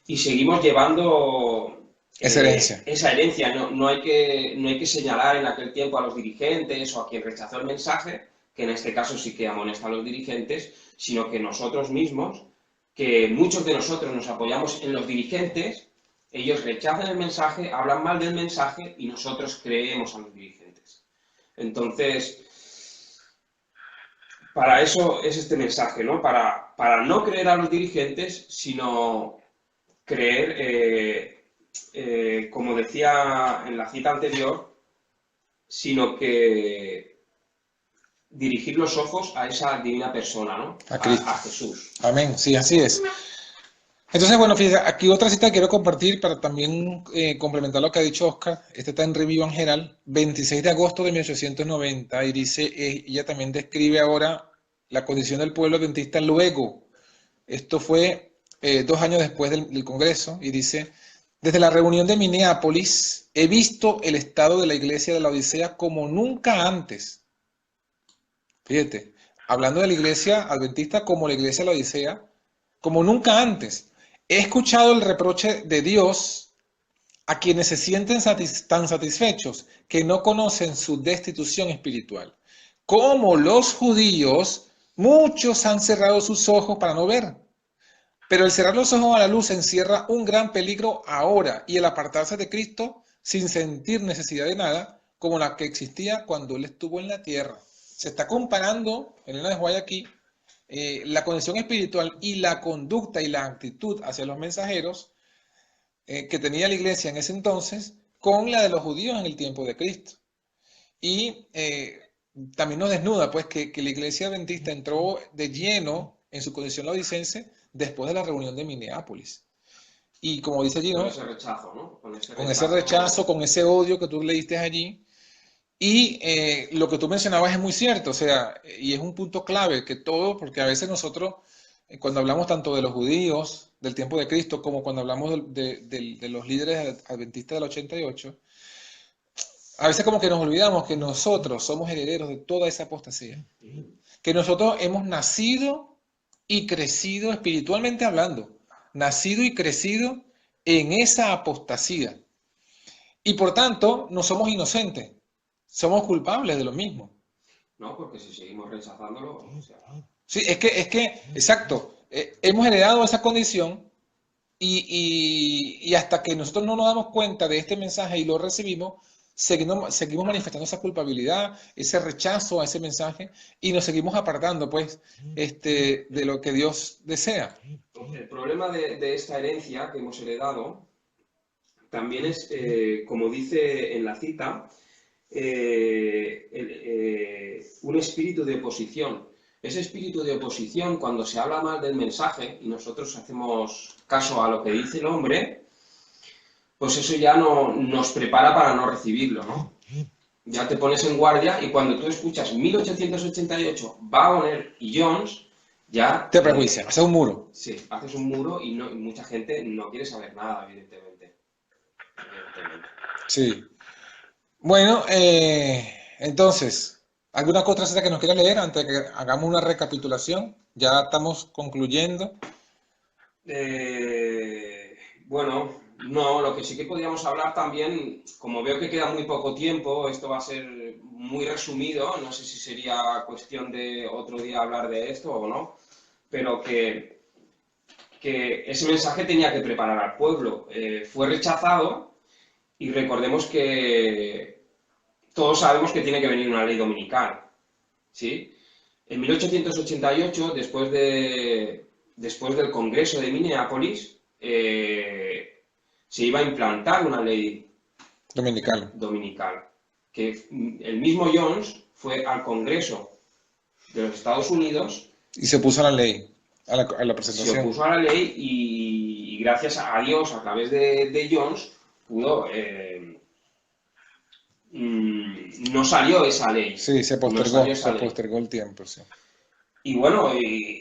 y seguimos llevando esa herencia. Esa herencia. No hay que señalar en aquel tiempo a los dirigentes o a quien rechazó el mensaje, que en este caso sí que amonesta a los dirigentes, sino que nosotros mismos, que muchos de nosotros nos apoyamos en los dirigentes, ellos rechazan el mensaje, hablan mal del mensaje y nosotros creemos a los dirigentes. Entonces, para eso es este mensaje, ¿no? Para no creer a los dirigentes, sino creer, como decía en la cita anterior, sino que dirigir los ojos a esa divina persona, ¿no? A Jesús. Amén, sí, así es. Entonces, bueno, fíjate, aquí otra cita que quiero compartir para también complementar lo que ha dicho Oscar. Esta está en Review en General, 26 de agosto de 1890, y dice, ella también describe ahora la condición del pueblo adventista luego. Esto fue 2 años después del Congreso, y dice, desde la reunión de Minneapolis, he visto el estado de la iglesia de la Odisea como nunca antes. Fíjate, hablando de la iglesia adventista como la iglesia de la Odisea, como nunca antes. He escuchado el reproche de Dios a quienes se sienten tan satisfechos que no conocen su destitución espiritual. Como los judíos, muchos han cerrado sus ojos para no ver. Pero el cerrar los ojos a la luz encierra un gran peligro ahora, y el apartarse de Cristo sin sentir necesidad de nada, como la que existía cuando Él estuvo en la tierra. Se está comparando, Elena de White aquí, la condición espiritual y la conducta y la actitud hacia los mensajeros que tenía la iglesia en ese entonces con la de los judíos en el tiempo de Cristo. Y también nos desnuda pues que la iglesia adventista entró de lleno en su condición laodicense después de la reunión de Minneapolis. Y como dice allí, ¿no? Con ese rechazo, ¿no? Con ese rechazo, con ese odio que tú leíste allí. Y lo que tú mencionabas es muy cierto, o sea, y es un punto clave que todo, porque a veces nosotros, cuando hablamos tanto de los judíos del tiempo de Cristo, como cuando hablamos de los líderes adventistas del 88, a veces como que nos olvidamos que nosotros somos herederos de toda esa apostasía, que nosotros hemos nacido y crecido espiritualmente hablando, nacido y crecido en esa apostasía, y por tanto no somos inocentes. Somos culpables de lo mismo. No, porque si seguimos rechazándolo... O sea... Sí, es que exacto, hemos heredado esa condición y hasta que nosotros no nos damos cuenta de este mensaje y lo recibimos, seguimos manifestando esa culpabilidad, ese rechazo a ese mensaje y nos seguimos apartando, pues, de lo que Dios desea. El problema de esta herencia que hemos heredado también es, como dice en la cita, un espíritu de oposición. Ese espíritu de oposición, cuando se habla mal del mensaje y nosotros hacemos caso a lo que dice el hombre, pues eso ya nos prepara para no recibirlo, ¿no? Ya te pones en guardia y cuando tú escuchas 1888, Wagner y Jones, ya... Te prejuicia, haces un muro. Sí, haces un muro y mucha gente no quiere saber nada, evidentemente. Sí. Bueno, entonces, ¿alguna otra cosa que nos quiera leer antes de que hagamos una recapitulación? Ya estamos concluyendo. Bueno, no, lo que sí que podríamos hablar también, como veo que queda muy poco tiempo, esto va a ser muy resumido, no sé si sería cuestión de otro día hablar de esto o no, pero que ese mensaje tenía que preparar al pueblo. Fue rechazado. Y recordemos que todos sabemos que tiene que venir una ley dominical, ¿sí? En 1888, después del Congreso de Minneapolis, se iba a implantar una ley Dominical. dominical, que el mismo Jones fue al Congreso de los Estados Unidos, Y se puso a la ley, a la se presentación. opuso a la ley y gracias a Dios, a través de Jones, pudo, no salió esa ley, Sí, se no salió esa se ley. postergó el tiempo, sí. Y bueno,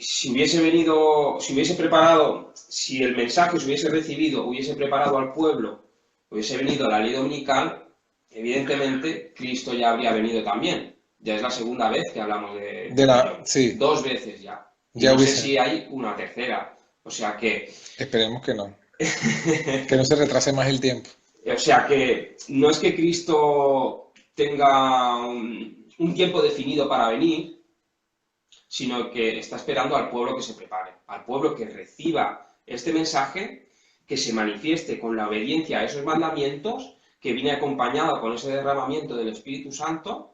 si hubiese venido, si hubiese preparado, si el mensaje se hubiese recibido, hubiese preparado al pueblo, hubiese venido la ley dominical, evidentemente Cristo ya habría venido también. Ya es la segunda vez que hablamos de Jones. Sí, Dos veces ya. Y ya no sé hubiese. si hay una tercera. O sea que, Esperemos que no. Que no se retrase más el tiempo. o sea que no es que Cristo tenga un tiempo definido para venir, sino que está esperando al pueblo que se prepare, al pueblo que reciba este mensaje, que se manifieste con la obediencia a esos mandamientos, que viene acompañado con ese derramamiento del Espíritu Santo,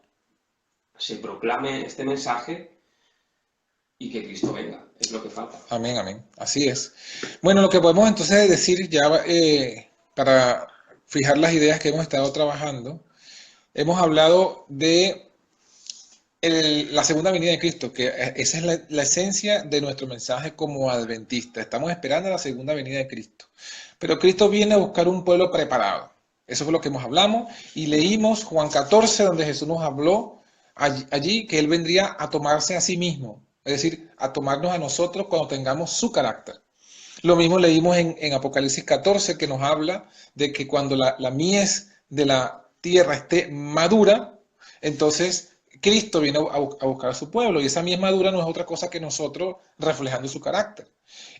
se proclame este mensaje y que Cristo venga. Es lo que falta. Amén, amén. Así es. Bueno, lo que podemos entonces decir ya para fijar las ideas que hemos estado trabajando, hemos hablado de la segunda venida de Cristo, que esa es la esencia de nuestro mensaje como adventista. Estamos esperando la segunda venida de Cristo. Pero Cristo viene a buscar un pueblo preparado. Eso fue lo que hemos hablado. Y leímos Juan 14, donde Jesús nos habló allí que Él vendría a tomarse a sí mismo. Es decir, a tomarnos a nosotros cuando tengamos su carácter. Lo mismo leímos en Apocalipsis 14, que nos habla de que cuando la mies de la tierra esté madura, entonces Cristo viene a buscar a su pueblo y esa mies madura no es otra cosa que nosotros reflejando su carácter.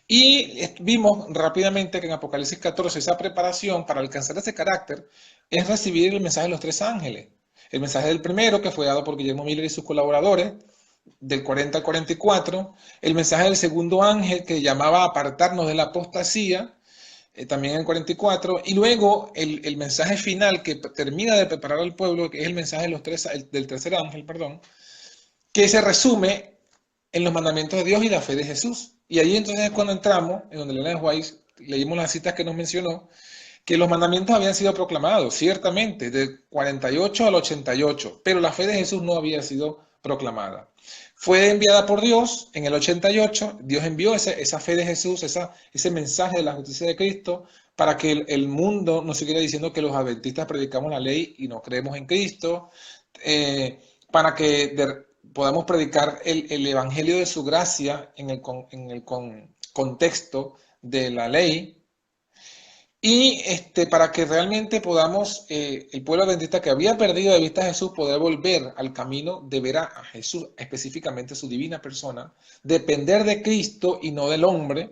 Y vimos rápidamente que en Apocalipsis 14 esa preparación para alcanzar ese carácter es recibir el mensaje de los tres ángeles. El mensaje del primero, que fue dado por Guillermo Miller y sus colaboradores, del 40 al 44, el mensaje del segundo ángel que llamaba a apartarnos de la apostasía, también en el 44, y luego el mensaje final que termina de preparar al pueblo, que es el mensaje de del tercer ángel, perdón, que se resume en los mandamientos de Dios y la fe de Jesús. Y ahí entonces es cuando entramos, en donde Elena White leímos las citas que nos mencionó, que los mandamientos habían sido proclamados, ciertamente, del 48 al 88, pero la fe de Jesús no había sido proclamada. Fue enviada por Dios en el 88, Dios envió esa fe de Jesús, ese mensaje de la justicia de Cristo, para que el mundo no siguiera diciendo que los adventistas predicamos la ley y no creemos en Cristo, para que podamos predicar el evangelio de su gracia en el contexto de la ley, y para que realmente podamos, el pueblo adventista que había perdido de vista a Jesús, poder volver al camino de ver a Jesús, específicamente su divina persona, depender de Cristo y no del hombre.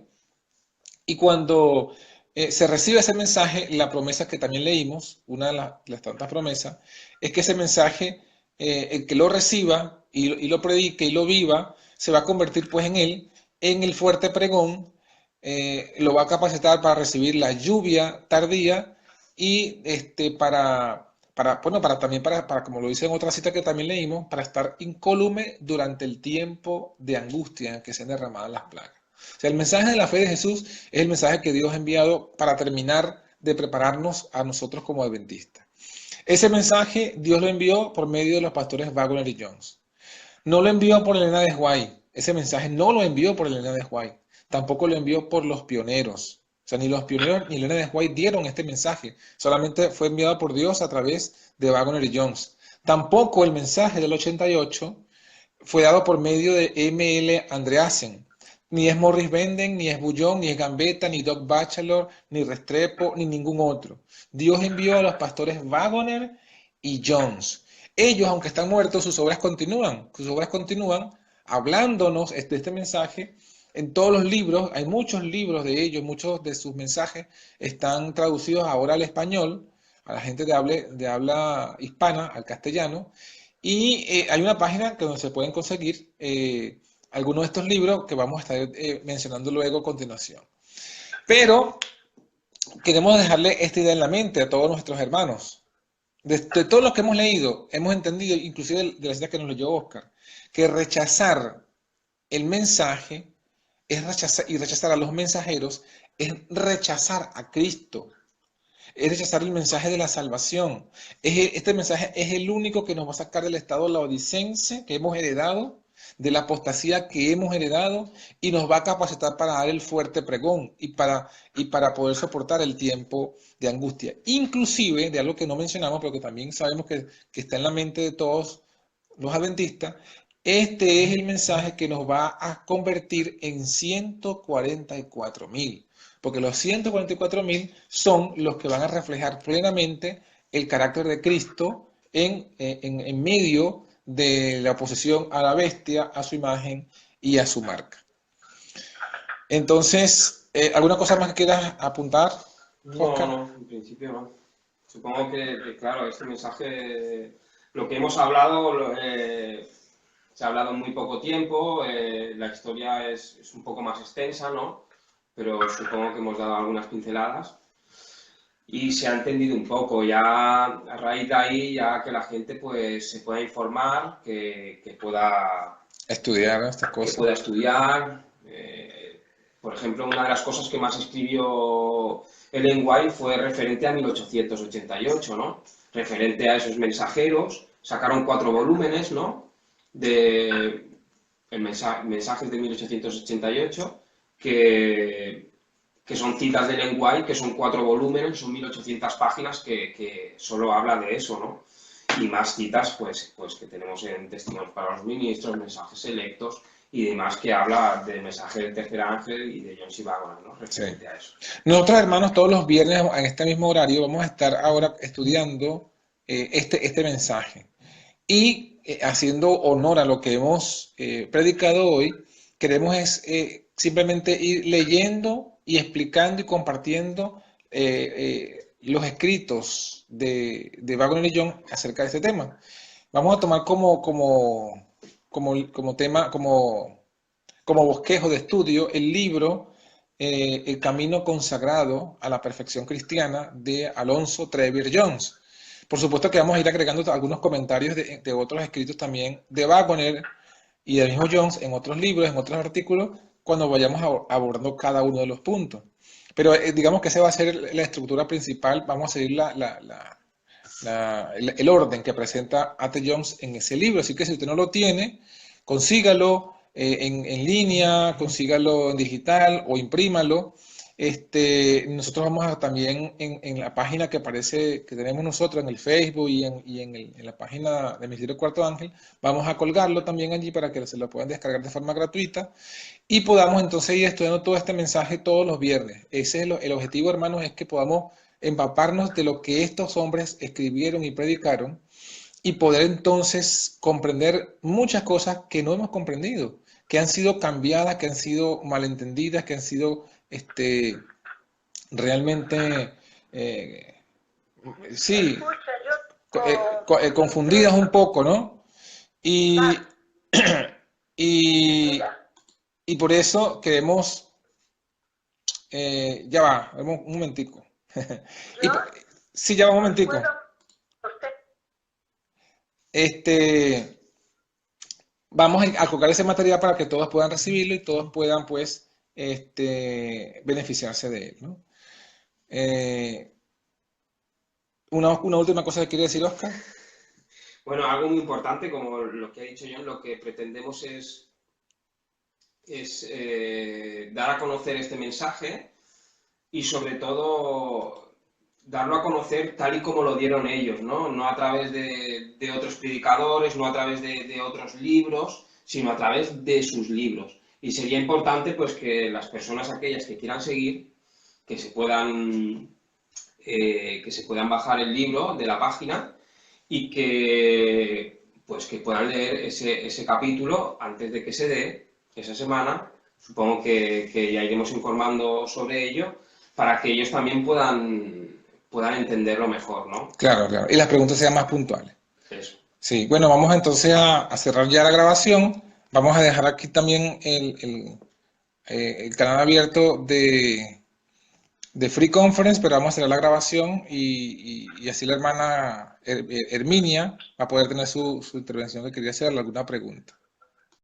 Y cuando se recibe ese mensaje, la promesa que también leímos, una de las tantas promesas, es que ese mensaje, el que lo reciba y lo predique y lo viva, se va a convertir pues en él, en el fuerte pregón, lo va a capacitar para recibir la lluvia tardía y también para, como lo dice en otra cita que también leímos, para estar incólume durante el tiempo de angustia en que sean derramadas las plagas. O sea, el mensaje de la fe de Jesús es el mensaje que Dios ha enviado para terminar de prepararnos a nosotros como adventistas. Ese mensaje Dios lo envió por medio de los pastores Wagner y Jones. No lo envió por Elena de White. Ese mensaje no lo envió por Elena de White. Tampoco lo envió por los pioneros. O sea, ni los pioneros ni Elena de White dieron este mensaje. Solamente fue enviado por Dios a través de Wagner y Jones. Tampoco el mensaje del 88 fue dado por medio de M.L. Andreasen. Ni es Morris Benden, ni es Bullón, ni es Gambetta, ni Doc Batchelor, ni Restrepo, ni ningún otro. Dios envió a los pastores Wagner y Jones. Ellos, aunque están muertos, sus obras continúan. Sus obras continúan hablándonos de este mensaje en todos los libros. Hay muchos libros de ellos, muchos de sus mensajes están traducidos ahora al español, a la gente de habla hispana, al castellano. Y hay una página donde se pueden conseguir algunos de estos libros que vamos a estar mencionando luego a continuación. Pero queremos dejarle esta idea en la mente a todos nuestros hermanos. de todo lo que hemos leído, hemos entendido, inclusive de la cita que nos leyó Oscar, que rechazar el mensaje es rechazar, y rechazar a los mensajeros es rechazar a Cristo, es rechazar el mensaje de la salvación. Este mensaje es el único que nos va a sacar del estado laodicense que hemos heredado, de la apostasía que hemos heredado, y nos va a capacitar para dar el fuerte pregón y para poder soportar el tiempo de angustia. Inclusive, de algo que no mencionamos, pero que también sabemos que está en la mente de todos los adventistas, este es el mensaje que nos va a convertir en 144.000, porque los 144.000 son los que van a reflejar plenamente el carácter de Cristo en medio de la oposición a la bestia, a su imagen y a su marca. Entonces, ¿alguna cosa más que quieras apuntar, Oscar? No, en principio no. Supongo claro, este mensaje, lo que hemos hablado, se ha hablado en muy poco tiempo, la historia es un poco más extensa, ¿no? Pero supongo que hemos dado algunas pinceladas y se ha entendido un poco. Ya a raíz de ahí, ya que la gente pues se pueda informar, que pueda Estudiar estas cosas. estudiar. Por ejemplo, una de las cosas que más escribió Ellen White fue referente a 1888, ¿no? Referente a esos mensajeros. Sacaron 4 volúmenes, ¿no? De mensajes de 1888, que son citas de Ellen White, que son 4 volúmenes, son 1800 páginas que solo habla de eso, ¿no? Y más citas, pues que tenemos en Testimonios para los Ministros, Mensajes Selectos y demás, que habla del mensaje del tercer ángel y de John C. Waggoner, ¿no? Referente a eso. Nosotros, hermanos, todos los viernes en este mismo horario vamos a estar ahora estudiando este mensaje. Y haciendo honor a lo que hemos predicado hoy, queremos simplemente ir leyendo y explicando y compartiendo los escritos de Waggoner y Young acerca de este tema. Vamos a tomar como tema, como bosquejo de estudio, el libro El camino consagrado a la perfección cristiana de Alonzo Trevor Jones. Por supuesto que vamos a ir agregando algunos comentarios de otros escritos también de Waggoner y del mismo Jones en otros libros, en otros artículos, cuando vayamos abordando cada uno de los puntos. Pero digamos que esa va a ser la estructura principal, vamos a seguir el orden que presenta A.T. Jones en ese libro. Así que si usted no lo tiene, consígalo en línea, consígalo en digital o imprímalo. Nosotros vamos a también en la página que aparece, que tenemos nosotros en el Facebook y en la página de Ministerio Cuarto Ángel, vamos a colgarlo también allí para que se lo puedan descargar de forma gratuita y podamos entonces ir estudiando todo este mensaje todos los viernes. Ese es el objetivo, hermanos, es que podamos empaparnos de lo que estos hombres escribieron y predicaron y poder entonces comprender muchas cosas que no hemos comprendido, que han sido cambiadas, que han sido malentendidas, que han sido realmente, sí, confundidas un poco, ¿no? Y, y por eso queremos, ya va, un momentico. Sí, ya va un momentico. Vamos a colocar ese material para que todos puedan recibirlo y todos puedan, pues, beneficiarse de él, ¿no? Una última cosa que quiere decir, Oscar. Bueno, algo muy importante, como lo que ha dicho John, lo que pretendemos es dar a conocer este mensaje y sobre todo darlo a conocer tal y como lo dieron ellos, ¿no? No a través de otros predicadores, no a través de otros libros, sino a través de sus libros. Y sería importante pues que las personas aquellas que quieran seguir, que se puedan bajar el libro de la página y que puedan leer ese capítulo antes de que se dé esa semana. Supongo que ya iremos informando sobre ello para que ellos también puedan entenderlo mejor, ¿no? Claro, claro. Y las preguntas sean más puntuales. Eso. Sí, bueno, vamos entonces a cerrar ya la grabación. Vamos a dejar aquí también el canal abierto de Free Conference, pero vamos a hacer la grabación y así la hermana Herminia va a poder tener su intervención que quería hacerle, alguna pregunta.